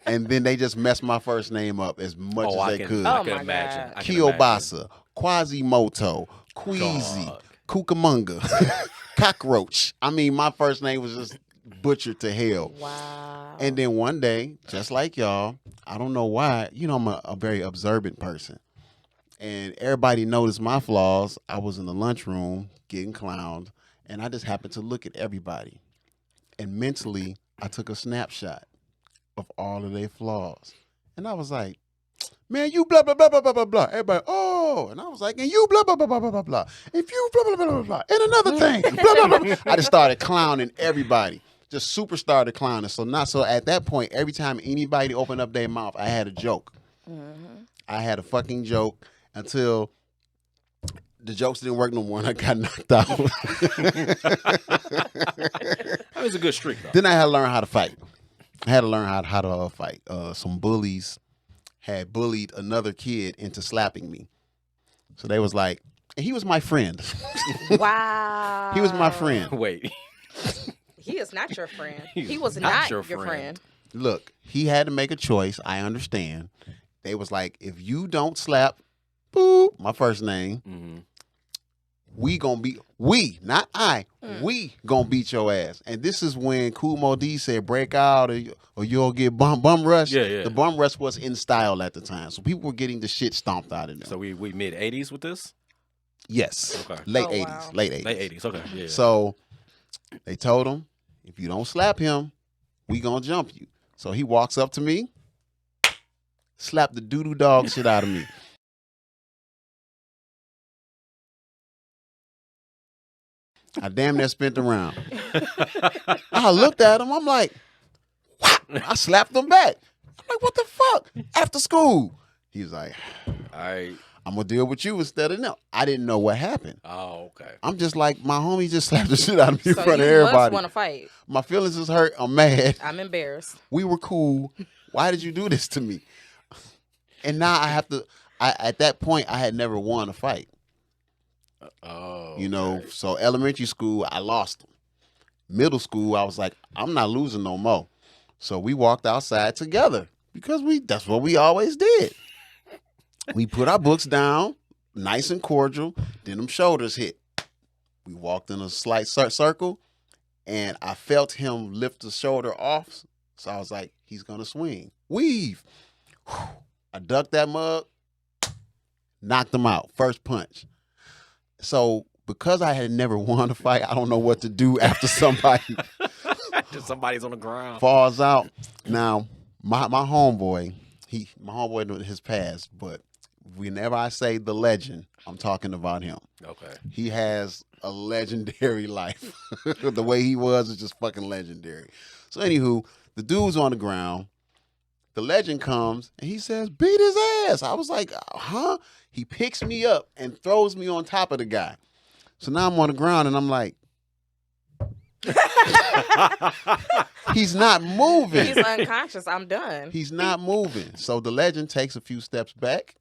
And then they just messed my first name up as much as they could. Oh I can my imagine. God. I can imagine. Kielbasa, Quasimoto, Queasy, Dog. Cucamonga, Cockroach. I mean, my first name was just butchered to hell. Wow. And then one day, just like y'all, I don't know why, I'm a very observant person. And everybody noticed my flaws. I was in the lunchroom getting clowned, and I just happened to look at everybody. And mentally, I took a snapshot of all of their flaws. And I was like, man, you blah, blah, blah, blah, blah, blah, blah. Everybody, oh. And I was like, and you blah, blah, blah, blah, blah, blah, blah. If you blah, blah, blah, blah, blah. And another thing, blah, blah, blah, blah. I just started clowning everybody. Just super started clowning. So at that point, every time anybody opened up their mouth, I had a joke. Mm-hmm. I had a fucking joke until the jokes didn't work no more and I got knocked out. That was a good streak, though. Then I had to learn how to fight. I had to learn how to fight. Some bullies had bullied another kid into slapping me. So they was like, and he was my friend. Wow. He was my friend. Wait. He is not your friend. He's He was not not your your friend. Look, he had to make a choice. I understand. They was like, if you don't slap, boop, my first name, Mm-hmm. we, not I, we gonna beat your ass. And this is when Kool Moe Dee said break out or you'll get bum rush. Yeah. The bum rush was in style at the time. So people were getting the shit stomped out of them. So we mid 80s with this? Yes. Okay. Late Oh, 80s. wow. Late 80s. Late 80s. Okay. Yeah. So they told him, if you don't slap him, we gonna jump you. So he walks up to me, slapped the doo-doo dog shit out of me. I damn near spent the round. I looked at him. I'm like, what? I slapped him back. I'm like, what the fuck? After school. He was like, All right. I'm going to deal with you instead of them. I didn't know what happened. Oh, okay. I'm just like, my homie just slapped the shit out of me in So front of you everybody. must want to fight. My feelings is hurt. I'm mad. I'm embarrassed. We were cool. Why did you do this to me? And now I have to, at that point, I had never won a fight. Oh. You know, okay. so elementary school, I lost them. Middle school, I was like, I'm not losing no more. So we walked outside together because that's what we always did. We put our books down, nice and cordial, then them shoulders hit. We walked in a slight circle, and I felt him lift the shoulder off. So I was like, he's going to swing. Weave. Whew. I ducked that mug, knocked him out. First punch. So because I had never won a fight, I don't know what to do after somebody Just somebody's on the ground. falls out. Now, my homeboy, his past, but whenever I say the legend, I'm talking about him. Okay. He has a legendary life. The way he was is just fucking legendary. So anywho, the dude's on the ground. The legend comes and he says, beat his ass. I was like, huh? He picks me up and throws me on top of the guy. So now I'm on the ground and I'm like, he's not moving. He's unconscious. I'm done. He's not moving. So the legend takes a few steps back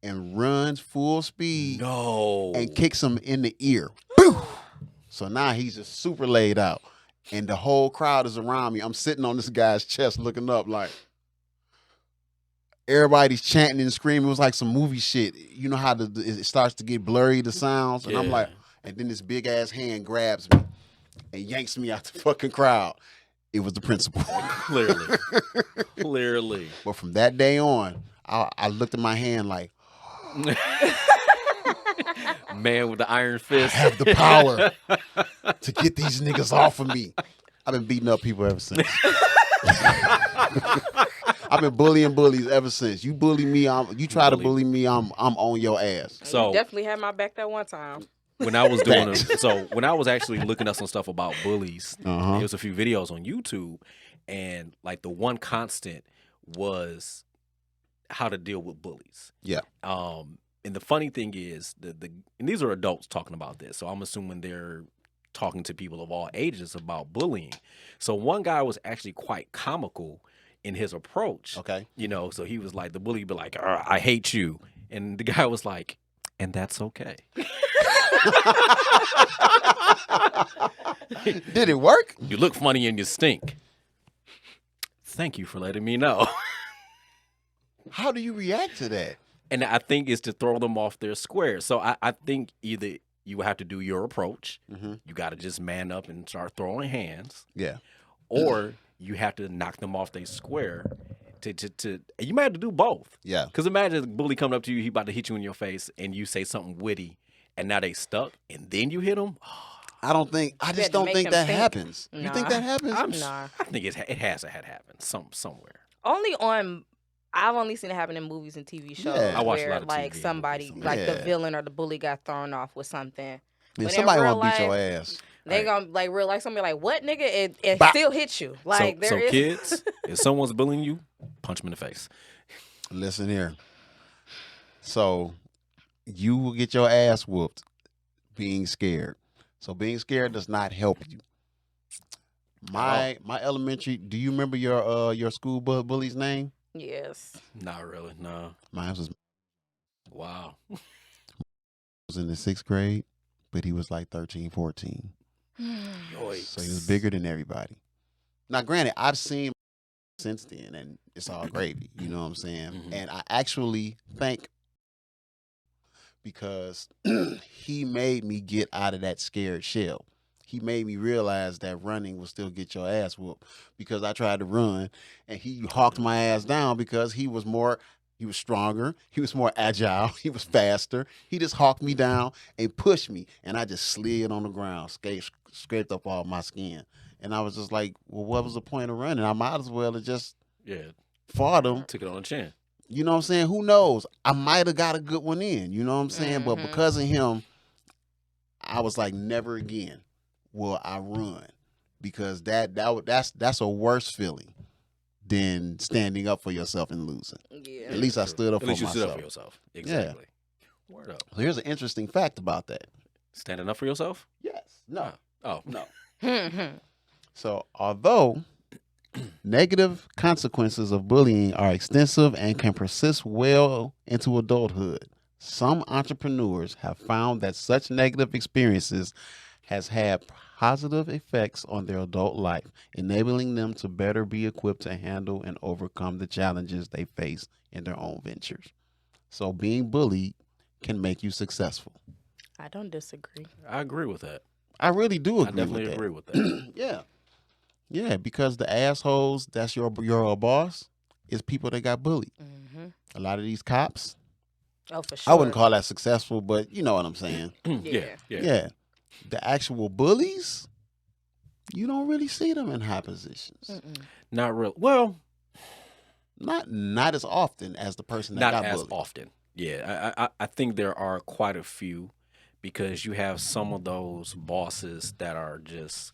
and runs full speed No. and kicks him in the ear. Boo! So now he's just super laid out. And the whole crowd is around me. I'm sitting on this guy's chest looking up like, everybody's chanting and screaming. It was like some movie shit. You know how it starts to get blurry, the sounds? And I'm Yeah. like, and then this big ass hand grabs me and yanks me out the fucking crowd. It was the principal. Clearly. Clearly. But from that day on, I looked at my hand like, Man with the iron I fist. have the power to get these niggas off of me. I've been beating up people ever since. I've been bullying bullies ever since. You bully me, you try to bully me, I'm on your ass. So You definitely had my back that one time. when I was doing when I was actually looking up some stuff about bullies, Uh-huh. there was a few videos on YouTube, and like the one constant was how to deal with bullies. Yeah. And the funny thing is and these are adults talking about this, so I'm assuming they're talking to people of all ages about bullying. So one guy was actually quite comical in his approach. Okay. You know, so he was like, the bully would be like, I hate you. And the guy was like, and that's okay. Did it work? You look funny and you stink. Thank you for letting me know. How do you react to that? And I think it's to throw them off their square. So I think either you have to do your approach, Mm-hmm. you got to just man up and start throwing hands, Yeah. or you have to knock them off their square. You might have to do both. Yeah. Because imagine a bully coming up to you, he about to hit you in your face, and you say something witty, and now they stuck, and then you hit them. I had just to don't make think him that think. happens. You Nah. think that happens? Nah. I think it has to have happened somewhere. I've only seen it happen in movies and TV shows Yeah. I watch a where lot of like TV and somebody, movies. like the Yeah. villain or the bully got thrown off with something. Man, But in somebody real want to beat your life, ass. They Right. gonna like real like somebody like what nigga it Bop. still hit you like so there is kids, if someone's bullying you, punch them in the face. Listen here. So you will get your ass whooped being scared. So being scared does not help you. My elementary, do you remember your school bully's name? yes. Not really, no. Mine was Wow. in the 6th grade, but he was like 13, 14. Yikes. So he was bigger than everybody. Now, granted, I've seen since then, and it's all gravy. You know what I'm saying? Mhm. And I actually thank because he made me get out of that scared shell. He made me realize that running will still get your ass whooped because I tried to run and he hawked my ass down because he was stronger, he was more agile, he was faster. He just hawked me down and pushed me, and I just slid on the ground, scraped up all my skin, And I was just like, well, what was the point of running? I might as well have just Yeah, fought him. took it on the chin. You know what I'm saying? Who knows? I might have got a good one in. You know what I'm saying? But because of him, I was like, never again will I run, because that's a worse feeling than standing up for yourself and losing. Yeah. At least I stood up At for least you myself. stood up for yourself. Exactly. Word up. So here's an interesting fact about that. Standing up for yourself? Yes. No. Oh. No. Mm-hmm. So although negative consequences of bullying are extensive and can persist well into adulthood, some entrepreneurs have found that such negative experiences has had positive effects on their adult life, enabling them to better be equipped to handle and overcome the challenges they face in their own ventures. So being bullied can make you successful. I don't disagree. I agree with that. I really do agree I definitely with that. agree with that. Yeah. Yeah, because the assholes that's your boss is people that got bullied. Mm-hmm. A lot of these cops, Oh, for sure. I wouldn't call that successful, but you know what I'm saying. Yeah. Yeah. The actual bullies, you don't really see them in high positions. Mm-mm. Not real. Well, Not as often as the person that not got as bullied. often. Yeah, I think there are quite a few, because you have some of those bosses that are just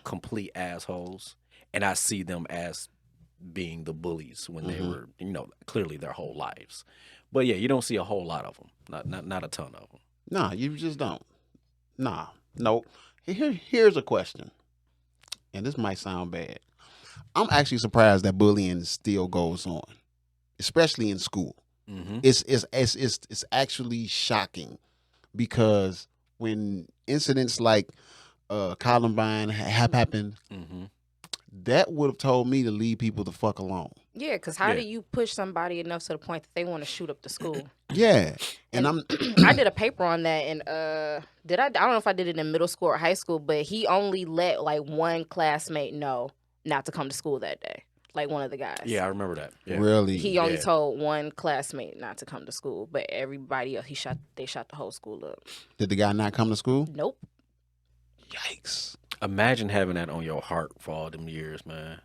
complete assholes, and I see them as being the bullies when they were, clearly their whole lives. But yeah, you don't see a whole lot of them. Not a ton of them. Nah, you just don't. Nah, nope. Here's a question, and this might sound bad. I'm actually surprised that bullying still goes on, especially in school. Mm-hmm. It's actually shocking, because when incidents like Columbine have happened, Mm-hmm. that would have told me to leave people the fuck alone. Yeah, because how Yeah. do you push somebody enough to the point that they want to shoot up the school? Yeah, and And I'm I did a paper on that, and I don't know if I did it in middle school or high school, but he only let like one classmate know not to come to school that day. Like one of the guys. Yeah, I remember that. Yeah. really. He only Yeah. told one classmate not to come to school, but everybody else they shot the whole school up. Did the guy not come to school? Nope. Yikes! Imagine having that on your heart for all them years, man.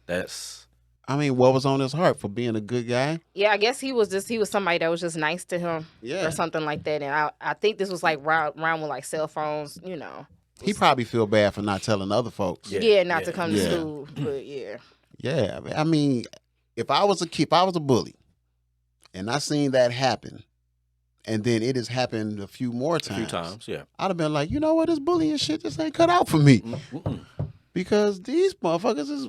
That's I mean, what was on his heart for being a good guy? Yeah, I guess he was somebody that was just nice to him Yeah, or something like that. And I think this was like around when like cell phones, he probably feel bad for not telling other folks. Yeah. not to come to Yeah. school. But yeah. Yeah, I mean, if I was a bully, and I seen that happen, and then it has happened a few more a times. few times. Yeah. I'd have been like, you know what, this bullying shit just ain't cut out for me, Mm-mm. because these motherfuckers is,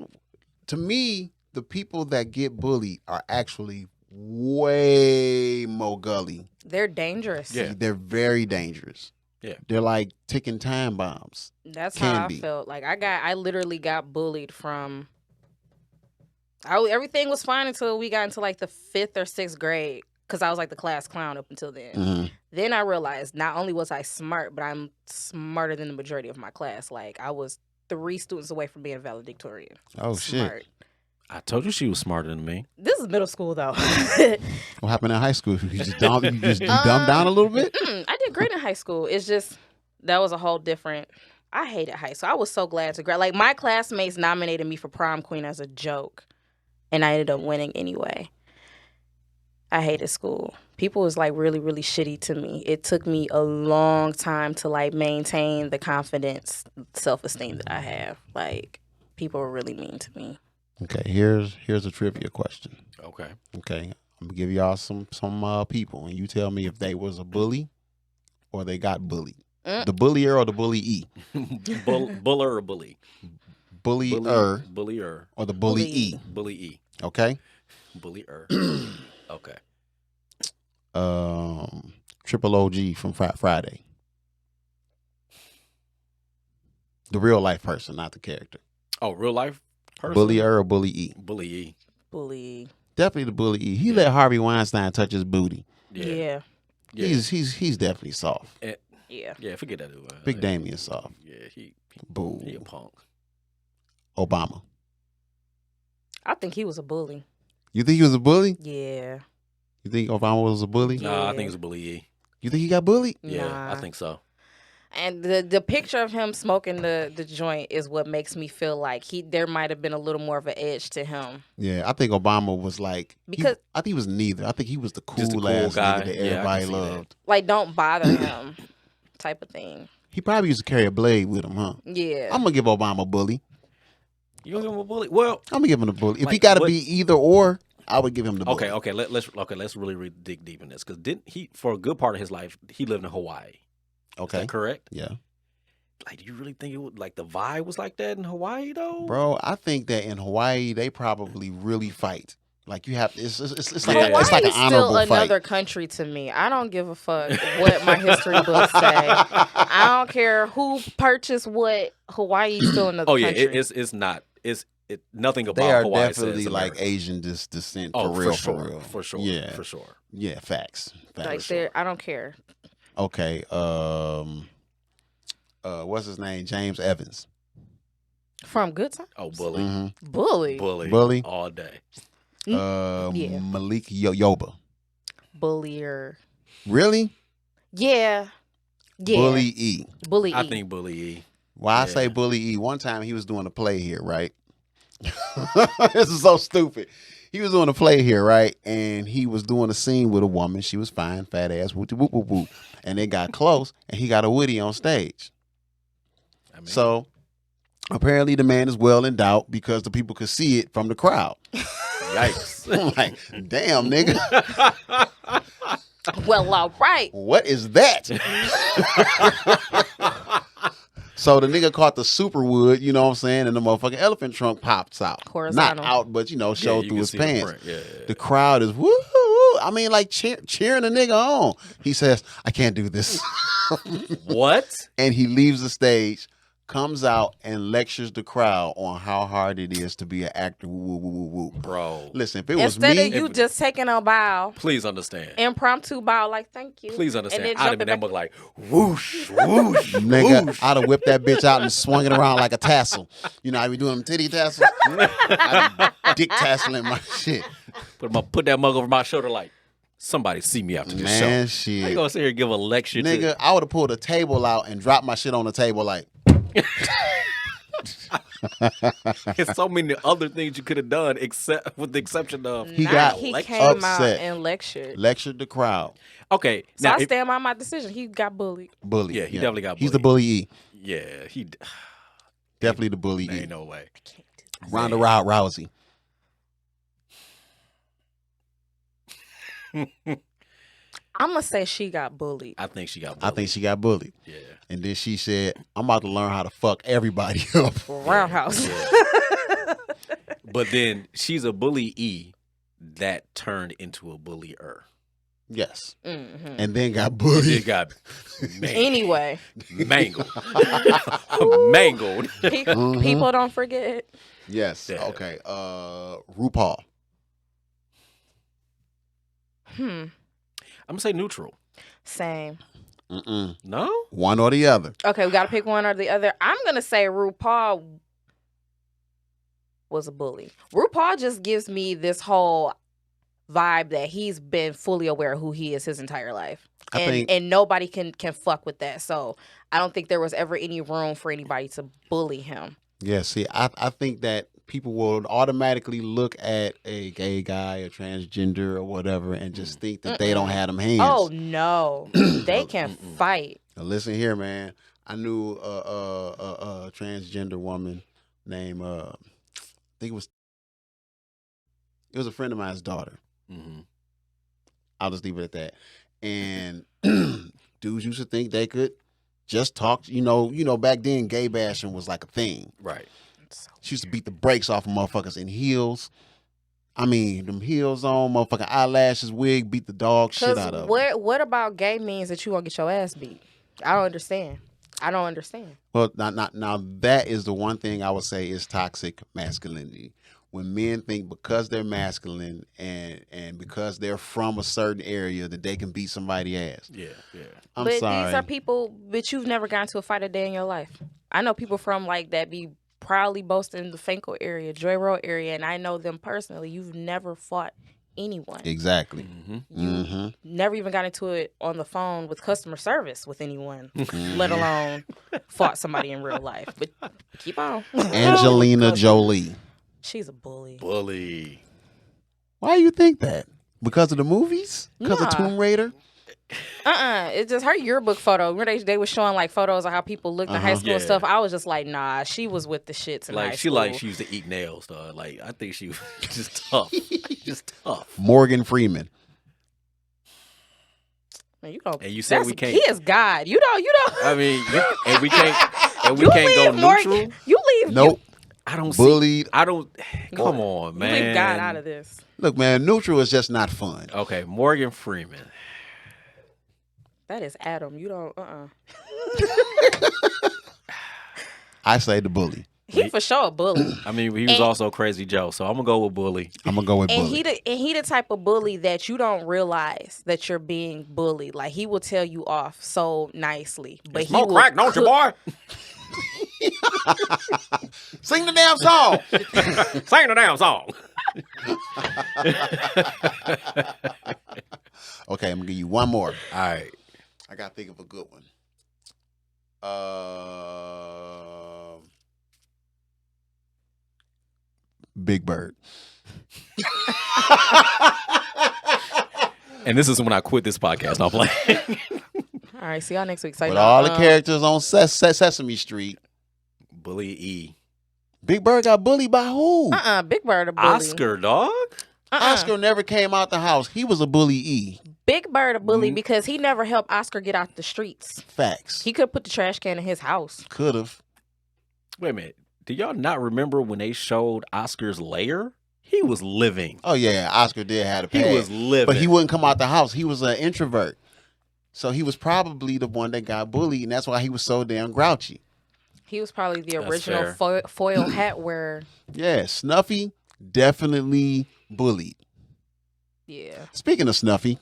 to me, the people that get bullied are actually way more gully. They're dangerous. Yeah. They're very dangerous. Yeah. They're like ticking time bombs. That's Can how I be. felt. Like I literally got bullied from. Everything was fine until we got into like the 5th or 6th grade, because I was like the class clown up until then. Mhm. Then I realized not only was I smart, but I'm smarter than the majority of my class. Like I was 3 students away from being valedictorian. Oh Smart. shit! I told you she was smarter than me. This is middle school though. What happened in high school? You just dumbed down a little bit. I did great in high school. It's just that was a whole different. I hated high school. I was so glad to grad. Like my classmates nominated me for prom queen as a joke, and I ended up winning anyway. I hated school. People was like really, really shitty to me. It took me a long time to like maintain the confidence, self-esteem that I have. Like people were really mean to me. Okay, here's a trivia question. Okay. Okay, I'm gonna give y'all some people, and you tell me if they was a bully or they got bullied. The bullier or the bullyee? Buller or bully? Bullier Bullier. or the bullyee? Bully. Okay. Bullier. Okay. Triple OG from Friday. The real life person, not the character. Oh, real life person? Bullier or bullyee? Bully. Bully. Definitely the bullyee. He let Harvey Weinstein touch his booty. Yeah. He's definitely soft. Yeah. Yeah, forget that dude. Big Damien soft. Yeah, he Boo. a punk. Obama. I think he was a bully. You think he was a bully? Yeah. You think Obama was a bully? Nah, I Yeah. think it's a bully. You think he got bullied? Yeah, Nah. I think so. And the picture of him smoking the joint is what makes me feel like there might have been a little more of an edge to him. Yeah, I think Obama was like I think he was neither. I think he was the Just a cool cool ass guy. nigga that Yeah, I can everybody see that. loved. Like, don't bother him, type of thing. He probably used to carry a blade with him, huh? Yeah. I'm gonna give Obama a bully. You gonna give him a bully? Well, I'm gonna give him a bully. If Like, he got to what- be either or, I would give him the bully. okay. Let's really dig deep in this because didn't he for a good part of his life he lived in Hawaii? Is Okay. that correct? Yeah. Like, do you really think it would like the vibe was like that in Hawaii though? Bro, I think that in Hawaii they probably really fight. Like you have, it's like Yeah. it's like an Hawaii's honorable still another fight. country to me. I don't give a fuck what my history books say. I don't care who purchased what. Hawaii's still another Oh yeah, country. it's not. Nothing about They are Hawaii definitely says like America. Asian descent Oh, for real, sure, for real, for sure, Yeah, for sure. yeah, facts. Like, Facts. I don't care. Okay. What's his name? James Evans. From Good Time? Oh, bully, Mhm. Bully. bully all day. Yeah. Malik Yoba. Bullier. Really? Yeah. Yeah. Bully E. Bully I E. think bully E. Why I say Yeah. Bully E? One time he was doing a play here, right? This is so stupid. He was doing a play here, right? And he was doing a scene with a woman. She was fine, fat ass, whoop whoop whoop whoop. And they got close, and he got a Woody on stage. I mean, So apparently the man is well endowed because the people could see it from the crowd. yikes. I'm like, damn, nigga, Well, all right. what is that? So the nigga caught the super wood, you know what I'm saying, and the motherfucking elephant trunk pops out. Horizontal. Not out, but, Yeah, showed you through can his see the pants. print. Yeah, The crowd is woo. I mean, like cheering the nigga on. He says, I can't do this. What? And he leaves the stage, comes out and lectures the crowd on how hard it is to be an actor. Woo, woo, woo, woo. Bro, Listen, if it was Instead me, of you just taking a bow, please understand. impromptu bow, like, thank you. Please understand. then I'd have jumping been that back- mug like whoosh, whoosh, nigga, whoosh. I'd have whipped that bitch out and swung it around like a tassel. You know, I be doing them titty tassels. I be dick tasseling my shit. Put that mug over my shoulder like somebody see me after this Man, show. How you shit. gonna sit here and give a lecture Nigga, I would have pulled a table out and dropped my shit on the table like, There's so many other things you could have done, except with the exception of He Nah, got he lecture. came out upset. and lectured. lectured the crowd. okay. So Now, I if- stand by my decision. He got bullied. Bully. Yeah, he definitely got He's the bully E. yeah, he Definitely the bully E. ain't no way. Ronda Rousey. I'm gonna say she got bullied. I think she got. I think she got bullied. Yeah. And then she said, I'm about to learn how to fuck everybody up. Roundhouse. But then she's a bully E that turned into a bullier. Yes. Mhm. And then got It bullied. got Anyway, mangled. Mangled. Mhm. people don't forget. Yes. Yeah. Okay. RuPaul. I'm gonna say neutral. Same. Mm-mm. No? One or the other. Okay, we gotta pick one or the other. I'm gonna say RuPaul was a bully. RuPaul just gives me this whole vibe that he's been fully aware of who he is his entire life. I And think- and nobody can fuck with that. So I don't think there was ever any room for anybody to bully him. Yeah, see, I think that people will automatically look at a gay guy, a transgender, or whatever, and just think that they don't have them hands. Oh no. They can fight. Now listen here, man. I knew a transgender woman named I think it was a friend of mine's daughter. Mm-hmm. I'll just leave it at that. And dudes used to think they could just talk. You know, back then gay bashing was like a thing. Right. She used to beat the brakes off of motherfuckers in heels. I mean, them heels on, motherfucking eyelashes, wig, beat the dog shit out of Because them. what about gay means that you gonna get your ass beat? I don't understand. Well, now that is the one thing I would say is toxic masculinity. When men think because they're masculine and because they're from a certain area that they can beat somebody's ass. Yeah, yeah. I'm but sorry. these are people that you've never gotten to a fight a day in your life. I know people from like that be proudly boasting the Fanco area, Joy Road area, and I know them personally. You've never fought anyone. Exactly. You never even got into it on the phone with customer service with anyone, let alone fought somebody in real life. But keep on. Angelina Jolie. She's a bully. Bully. Why do you think that? Because of the movies? Because of Nah. Tomb Raider? It's just her yearbook photo. Remember they were showing like photos of how people looked in high school and stuff. I was just like, nah, she was with the shits in high school. She used to eat nails, though. Like, I think she was just tough. Just tough. Morgan Freeman. Man, you don't. And you said we can't. He is God. You don't. I mean, and we can't go neutral. You leave. Nope. I don't Bullied. see. I don't. Come on, man. You leave God out of this. Look, man, neutral is just not fun. Okay, Morgan Freeman. That is Adam. You don't. I say the bully. He for sure a bully. I mean, he was also Crazy Joe, so I'm gonna go with bully. I'm gonna go with bully. He the type of bully that you don't realize that you're being bullied. Like he will tell you off so nicely, but he Smoke will crack, don't you, boy? Sing the damn song. Sing the damn song. Okay, I'm gonna give you one more. All right. I gotta think of a good one. Big Bird. And this is when I quit this podcast. Not playing. All right, see y'all next week. So With all the characters on Sesame Street, Bully E. Big Bird got bullied by who? Big Bird a bully. Oscar, dog. Oscar never came out the house. He was a bully E. Big Bird a bully because he never helped Oscar get out the streets. Facts. He could put the trash can in his house. Could have. Wait a minute. Do y'all not remember when they showed Oscar's lair? He was living. Oh yeah, Oscar did have a He pad. was living. But he wouldn't come out the house. He was an introvert. So he was probably the one that got bullied, and that's why he was so damn grouchy. He was probably the That's original fair. foil hat wearer. Yeah, Snuffy definitely bullied. Yeah. Speaking of Snuffy,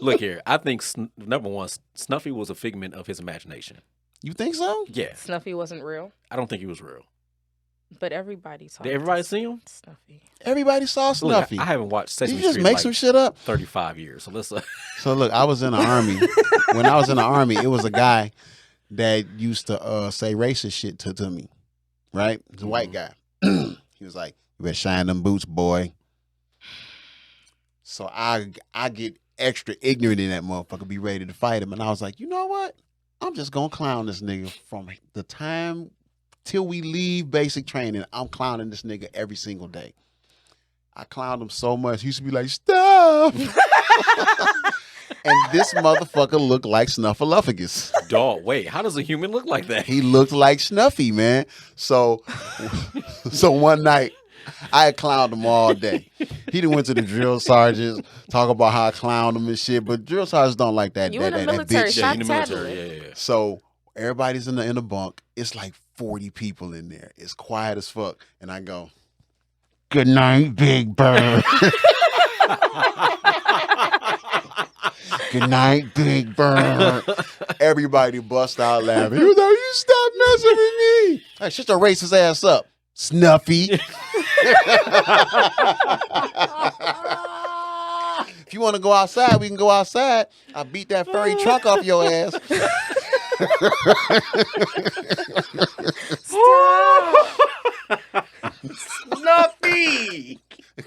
Look here. I think number one, Snuffy was a figment of his imagination. you think so? Yeah. Snuffy wasn't real, I don't think he was real. but everybody talked. Did everybody see him? Snuffy. Everybody saw Look, Snuffy. I haven't watched Did Sesame you just Street make in like some shit up? 35 years. So let's. So look, I was in the army. When I was in the army, it was a guy that used to say racist shit to me. Right? He's a white guy. He was like, "You better shine them boots, boy." So I get extra ignorant in that motherfucker, be ready to fight him. And I was like, you know what? I'm just gonna clown this nigga from the time till we leave basic training. I'm clowning this nigga every single day. I clowned him so much. He used to be like, "Stop." And this motherfucker looked like Snuffleupagus. Dog, wait. How does a human look like that? He looked like Snuffy, man. So one night, I had clowned him all day. He done went to the drill sergeants, talk about how I clowned him and shit. But drill sergeants don't like that. You that, in the that, military, that bitch stop shit. in the military. tattling. Yeah. So everybody's in the bunk. It's like 40 people in there. It's quiet as fuck. And I go, "Good night, Big Bird." "Good night, Big Bird." Everybody bust out laughing. He was like, "You stop messing with me." Hey, shut your racist ass up, Snuffy. If you want to go outside, we can go outside. I beat that furry trunk off your ass. Snuffy. We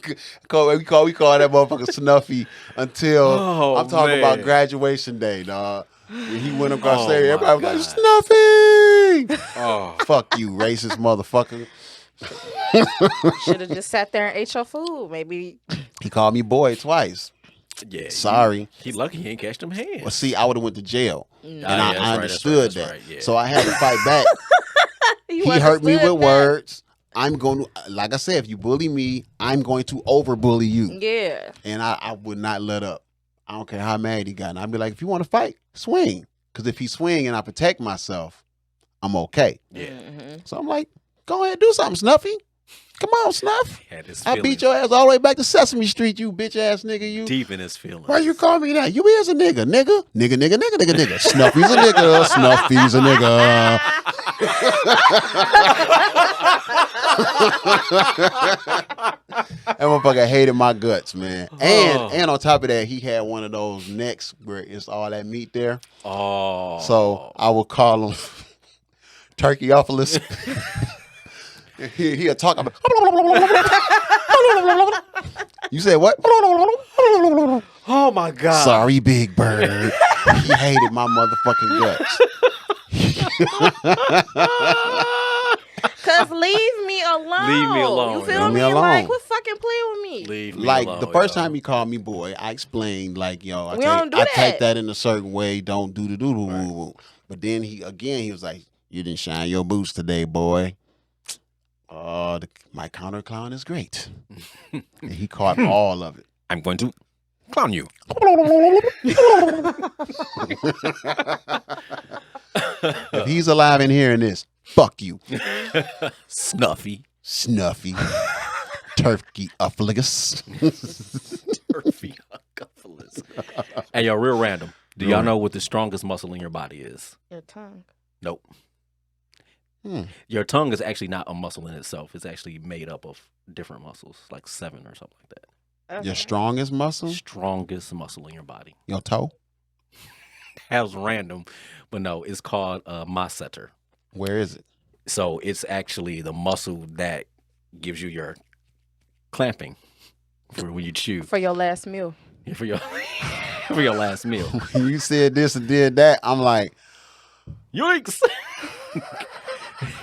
call that motherfucker Snuffy until I'm talking about man. graduation day, dog. When he went across Oh, there, my everybody was like, God. "Snuffy!" Oh. Fuck you, racist motherfucker. Should have just sat there and ate your food. Maybe. He called me boy twice. Yeah. Sorry. He lucky he ain't catch them hands. Well, see, I would have went to jail, and Ah, yeah, that's I right, understood that's that. right, yeah. So I had to fight back. He hurt me with words. I'm going to, like I said, if you bully me, I'm going to over bully you. Yeah. And I would not let up. I don't care how mad he got. And I'd be like, if you want to fight, swing. Because if he swing and I protect myself, I'm okay. Yeah. Mm-hmm. So I'm like, go ahead, do something, Snuffy. Come on, Snuff. Had his I feelings beat your ass all the way back to Sesame Street, you bitch ass nigga, you. deep in his feelings. Why you call me that? You is a nigga. Nigga. Nigga, nigga, nigga, nigga, nigga. Snuffy's a nigga. Snuffy's a nigga. That motherfucker hated my guts, man. And on top of that, he had one of those necks where it's all that meat there. Oh. So I would call him Turkeyophilus. He'll talk about. You said what? Oh my God. Sorry, Big Bird. He hated my motherfucking guts. Cause leave me alone. Leave me alone, You feel Leave me? me alone. Like, quit fucking playing with me. Leave me Like alone, the first yo. time he called me boy, I explained like, yo, I We don't do take that. that in a certain way. Don't do the doodle. But then he was like, you didn't shine your boots today, boy. My counter clown is great. And he caught all of it. I'm going to clown you. If he's alive and hearing this, fuck you. Snuffy. Snuffy. Turkeyophilus. Turkeyophilus. Hey, yo, real random. Do y'all know what the strongest muscle in your body is? Your tongue. Nope. Your tongue is actually not a muscle in itself. It's actually made up of different muscles, like 7 or something like that. Okay. Your strongest muscle? Strongest muscle in your body. Your toe? That was random, but no, it's called masseter. Where is it? So it's actually the muscle that gives you your clamping for when you chew. For your last meal. For your for your last meal. When you said this and did that, I'm like, Yikes!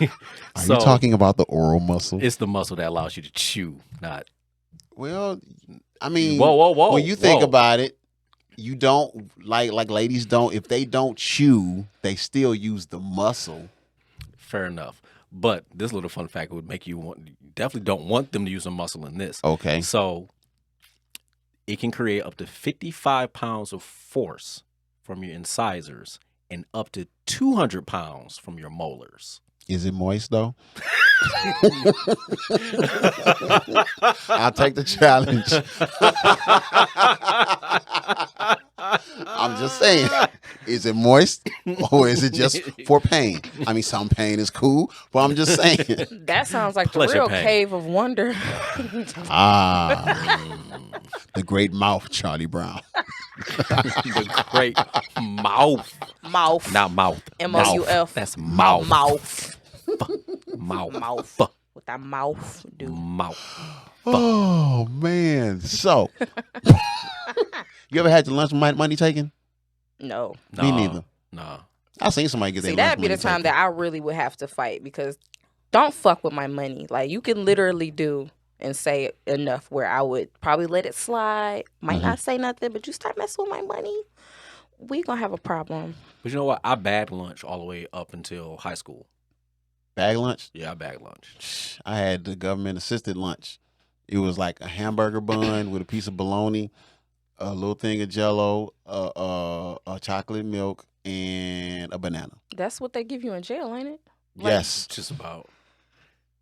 are you talking about the oral muscle? It's the muscle that allows you to chew, not. Well, I mean, Whoa. when you think about it, you don't like ladies don't. If they don't chew, they still use the muscle. Fair enough. But this little fun fact would make you definitely don't want them to use a muscle in this. Okay. So it can create up to 55 pounds of force from your incisors and up to 200 pounds from your molars. Is it moist though? I'll take the challenge. I'm just saying, is it moist or is it just for pain? I mean, some pain is cool, but I'm just saying. That sounds like the Pleasure real pain. cave of wonder. The great mouth, Charlie Brown. The great mouth. Mouth. Not mouth. M-O-U-F. That's mouth. Mouth. Mouth. Mouth. With that mouth, dude. Mouth. Oh man! So, you ever had your lunch money taken? No. Me neither. Nah. I seen somebody get their See, lunch that'd be money the time taken. that I really would have to fight because don't fuck with my money. Like, you can literally do and say enough where I would probably let it slide. Might not say nothing, but you start messing with my money, we gonna have a problem. But you know what? I bagged lunch all the way up until high school. Bag lunch? Yeah, I bagged lunch. I had the government assisted lunch. It was like a hamburger bun with a piece of bologna, a little thing of Jello, a chocolate milk, and a banana. That's what they give you in jail, ain't it? Yes. Just about.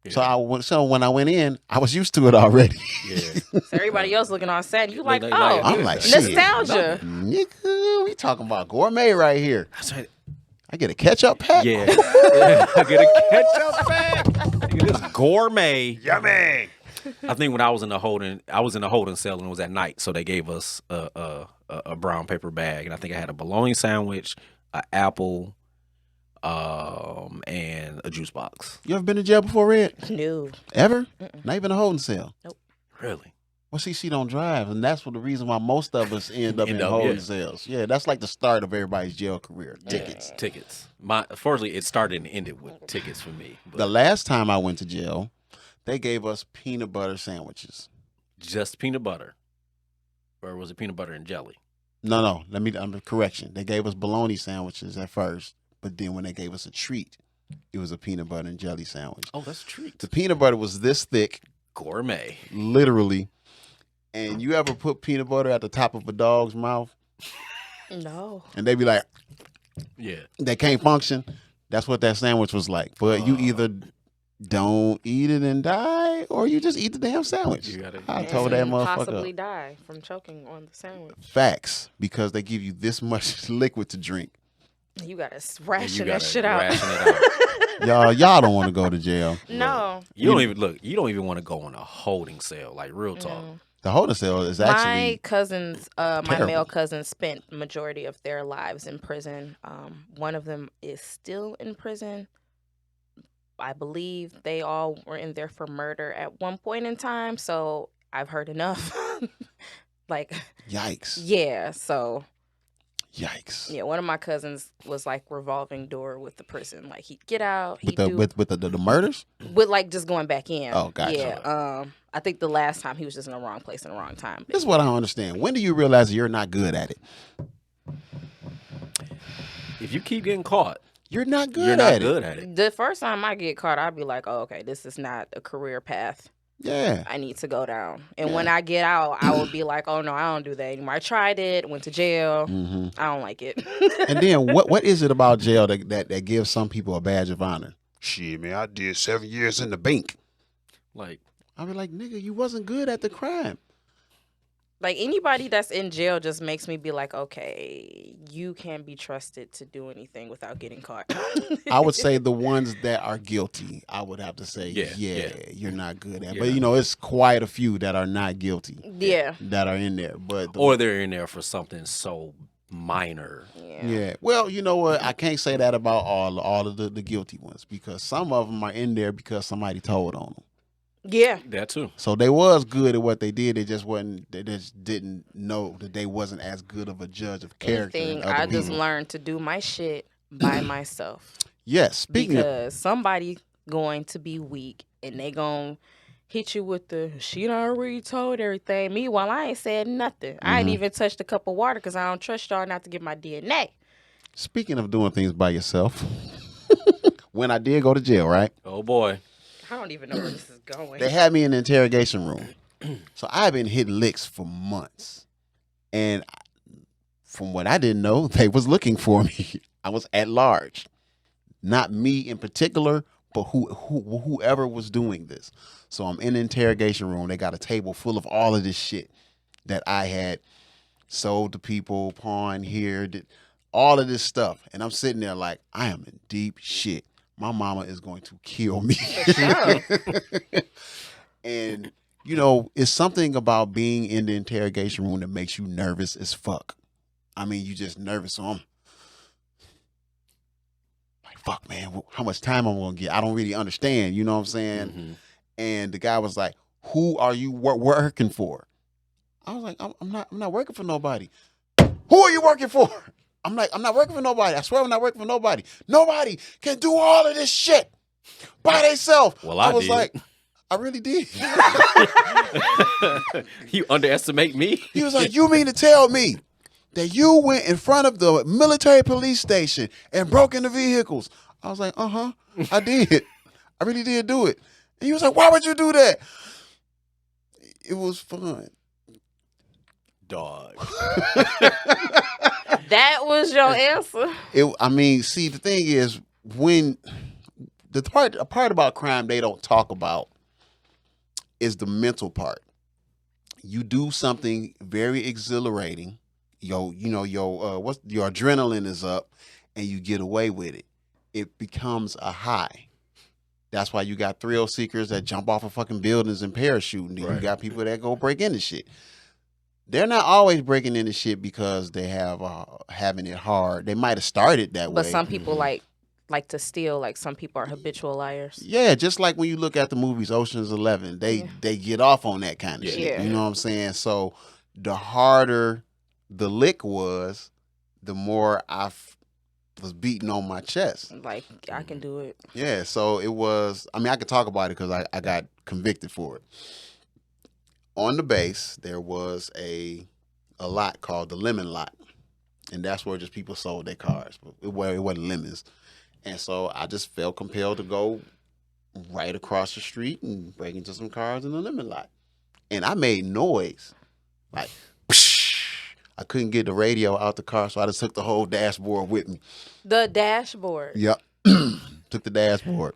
Yeah. So when I went in, I was used to it already. Yeah. So everybody else looking all sad. You like, Like, oh, I'm like, shit. nostalgia. Nigga, we talking about gourmet right here. That's right. I get a ketchup pack. Yeah. I get a ketchup pack. Nigga, this gourmet. Yummy. I think when I was in the holding cell and it was at night, so they gave us a brown paper bag, and I think I had a bologna sandwich, an apple, and a juice box. You ever been to jail before, Red? No. Ever? Not even a holding cell. Really? Well, see, she don't drive, and that's the reason why most of us end up in End up, holding yeah. cells. Yeah, that's like the start of everybody's jail career. Tickets. Tickets. Fortunately, it started and ended with tickets for me. But The last time I went to jail, they gave us peanut butter sandwiches. just peanut butter, or was it peanut butter and jelly? No. Correction. They gave us bologna sandwiches at first, but then when they gave us a treat, it was a peanut butter and jelly sandwich. Oh, that's a treat. The peanut butter was this thick, Gourmet. literally. And you ever put peanut butter at the top of a dog's mouth No. and they be like, Yeah. they can't function? That's what that sandwich was like. But you either don't eat it and die, or you just eat the damn sandwich. You gotta- I told that And motherfucker. possibly die from choking on the sandwich. Facts, because they give you this much liquid to drink. You gotta You ration that gotta shit out. ration it out. Y'all don't want to go to jail. No. You don't even want to go on a holding cell, like real talk. No. The holding cell is My actually cousins, my terrible. male cousins, spent the majority of their lives in prison. One of them is still in prison. I believe they all were in there for murder at one point in time. So I've heard enough. Like, yikes. yeah. So Yikes. yeah, one of my cousins was like revolving door with the prison. Like he'd get out, With the murders? with like just going back in. Oh, gotcha. Yeah. I think the last time he was just in the wrong place in the wrong time. This is what I don't understand. When do you realize you're not good at it? If you keep getting caught, You're not good you're at not it. good at it. The first time I get caught, I'd be like, oh, okay, this is not a career path Yeah. I need to go down. And when I get out, I will be like, oh, no, I don't do that anymore. I tried it, went to jail. Mm-hmm. I don't like it. And then what is it about jail that gives some people a badge of honor? Shit, man, I did 7 years in the bank. Like, I be like, nigga, you wasn't good at the crime. Like, anybody that's in jail just makes me be like, okay, you can't be trusted to do anything without getting caught. I would say the ones that are guilty, I would have to say, Yeah. you're not good at. Yeah. But, it's quite a few that are not guilty Yeah. that are in there. But or they're in there for something so minor. yeah. Well, you know what? I can't say that about all of the guilty ones because some of them are in there because somebody told on them. Yeah. That too. So they was good at what they did. They just wasn't. They just didn't know that they wasn't as good of a judge of character. Anything, as other I just people. learned to do my shit by myself. Yes. Speaking of, Because somebody going to be weak and they gonna hit you with the she done already told everything. Meanwhile, I ain't said nothing. I ain't even touched a cup of water because I don't trust y'all not to get my DNA. speaking of doing things by yourself, when I did go to jail, right? Oh boy. I don't even know where this is going. They had me in the interrogation room. So I've been hitting licks for months. And from what I didn't know, they was looking for me. I was at large. Not me in particular, but whoever was doing this. So I'm in the interrogation room. They got a table full of all of this shit that I had sold to people, pawned here, all of this stuff. And I'm sitting there like, I am in deep shit. My mama is going to kill me. And, it's something about being in the interrogation room that makes you nervous as fuck. I mean, you just nervous. So I'm like, fuck, man, how much time I'm going to get? I don't really understand. You know what I'm saying? Mm-hmm. And the guy was like, who are you working for? I was like, I'm not working for nobody. Who are you working for? I'm like, I'm not working for nobody. I swear I'm not working for nobody. Nobody can do all of this shit by themselves. Well, I was did. like, I really did. You underestimate me? He was like, you mean to tell me that you went in front of the military police station and broke into vehicles? I was like, I did. I really did do it. And he was like, why would you do that? It was fun. Dog. That was your answer. See, the thing is, when a part about crime they don't talk about is the mental part. You do something very exhilarating. Your adrenaline is up, and you get away with it. It becomes a high. That's why you got thrill seekers that jump off of fucking buildings and parachuting. Right. You got people that go break into shit. They're not always breaking into shit because they have having it hard. They might have started that way. But some people like to steal. Like some people are habitual liars. Yeah, just like when you look at the movies Ocean's 11, they get off on that kind of shit. Yeah. You know what I'm saying? So the harder the lick was, the more I was beating on my chest. Like, I can do it. Yeah, so it was, I could talk about it because I got convicted for it. On the base, there was a lot called the Lemon Lot. And that's where just people sold their cars. It wasn't lemons. And so I just felt compelled to go right across the street and break into some cars in the Lemon Lot. And I made noise. Like, psh! I couldn't get the radio out the car, so I just took the whole dashboard with me. The dashboard? Yep. Took the dashboard.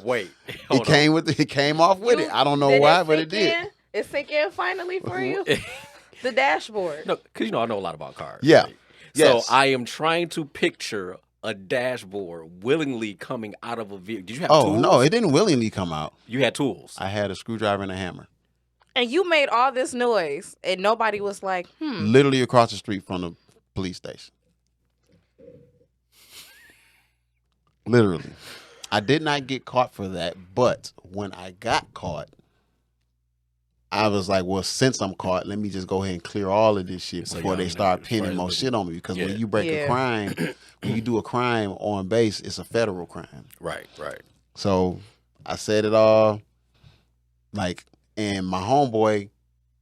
Wait. It came off with it. I don't know why, but it did. It sank in finally for you? The dashboard. No, because I know a lot about cars. Yeah. Right? Yes. So I am trying to picture a dashboard willingly coming out of a vehicle. Did you have Oh tools? no, it didn't willingly come out. You had tools. I had a screwdriver and a hammer. And you made all this noise, and nobody was like, Literally across the street from the police station. Literally. I did not get caught for that, but when I got caught, I was like, well, since I'm caught, let me just go ahead and clear all of this shit So before they y'all start know, pinning right, more shit on me. Because when yeah. you break a crime, when you do a crime on base, it's a federal crime. Right. So I said it all. Like, and my homeboy,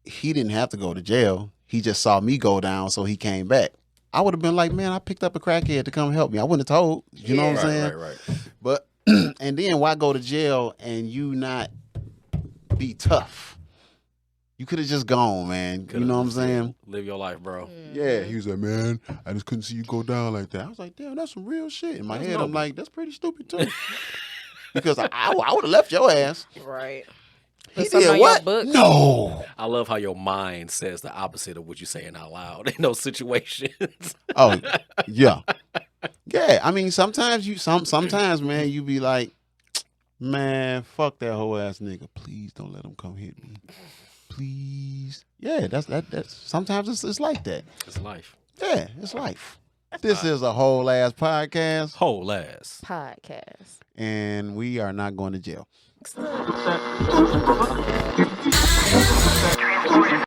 he didn't have to go to jail. He just saw me go down, so he came back. I would have been like, man, I picked up a crackhead to come help me. I wouldn't have told. You know what I'm saying? Right. But, and then why go to jail and you not be tough? You could have just gone, man. You know what I'm saying? Live your life, bro. Yeah. He was like, man, I just couldn't see you go down like that. I was like, damn, that's some real shit. In my head, I'm like, that's pretty stupid too. Because I would have left your ass. right. He Put something did on your what? books. No. I love how your mind says the opposite of what you're saying out loud in those situations. Oh, yeah. Yeah. I mean, sometimes sometimes, man, you be like, man, fuck that whole ass nigga. Please don't let him come hit me. Please. Yeah, that's sometimes it's like that. It's life. Yeah, it's life. This is a whole ass podcast. Whole ass. Podcast. And we are not going to jail. Transported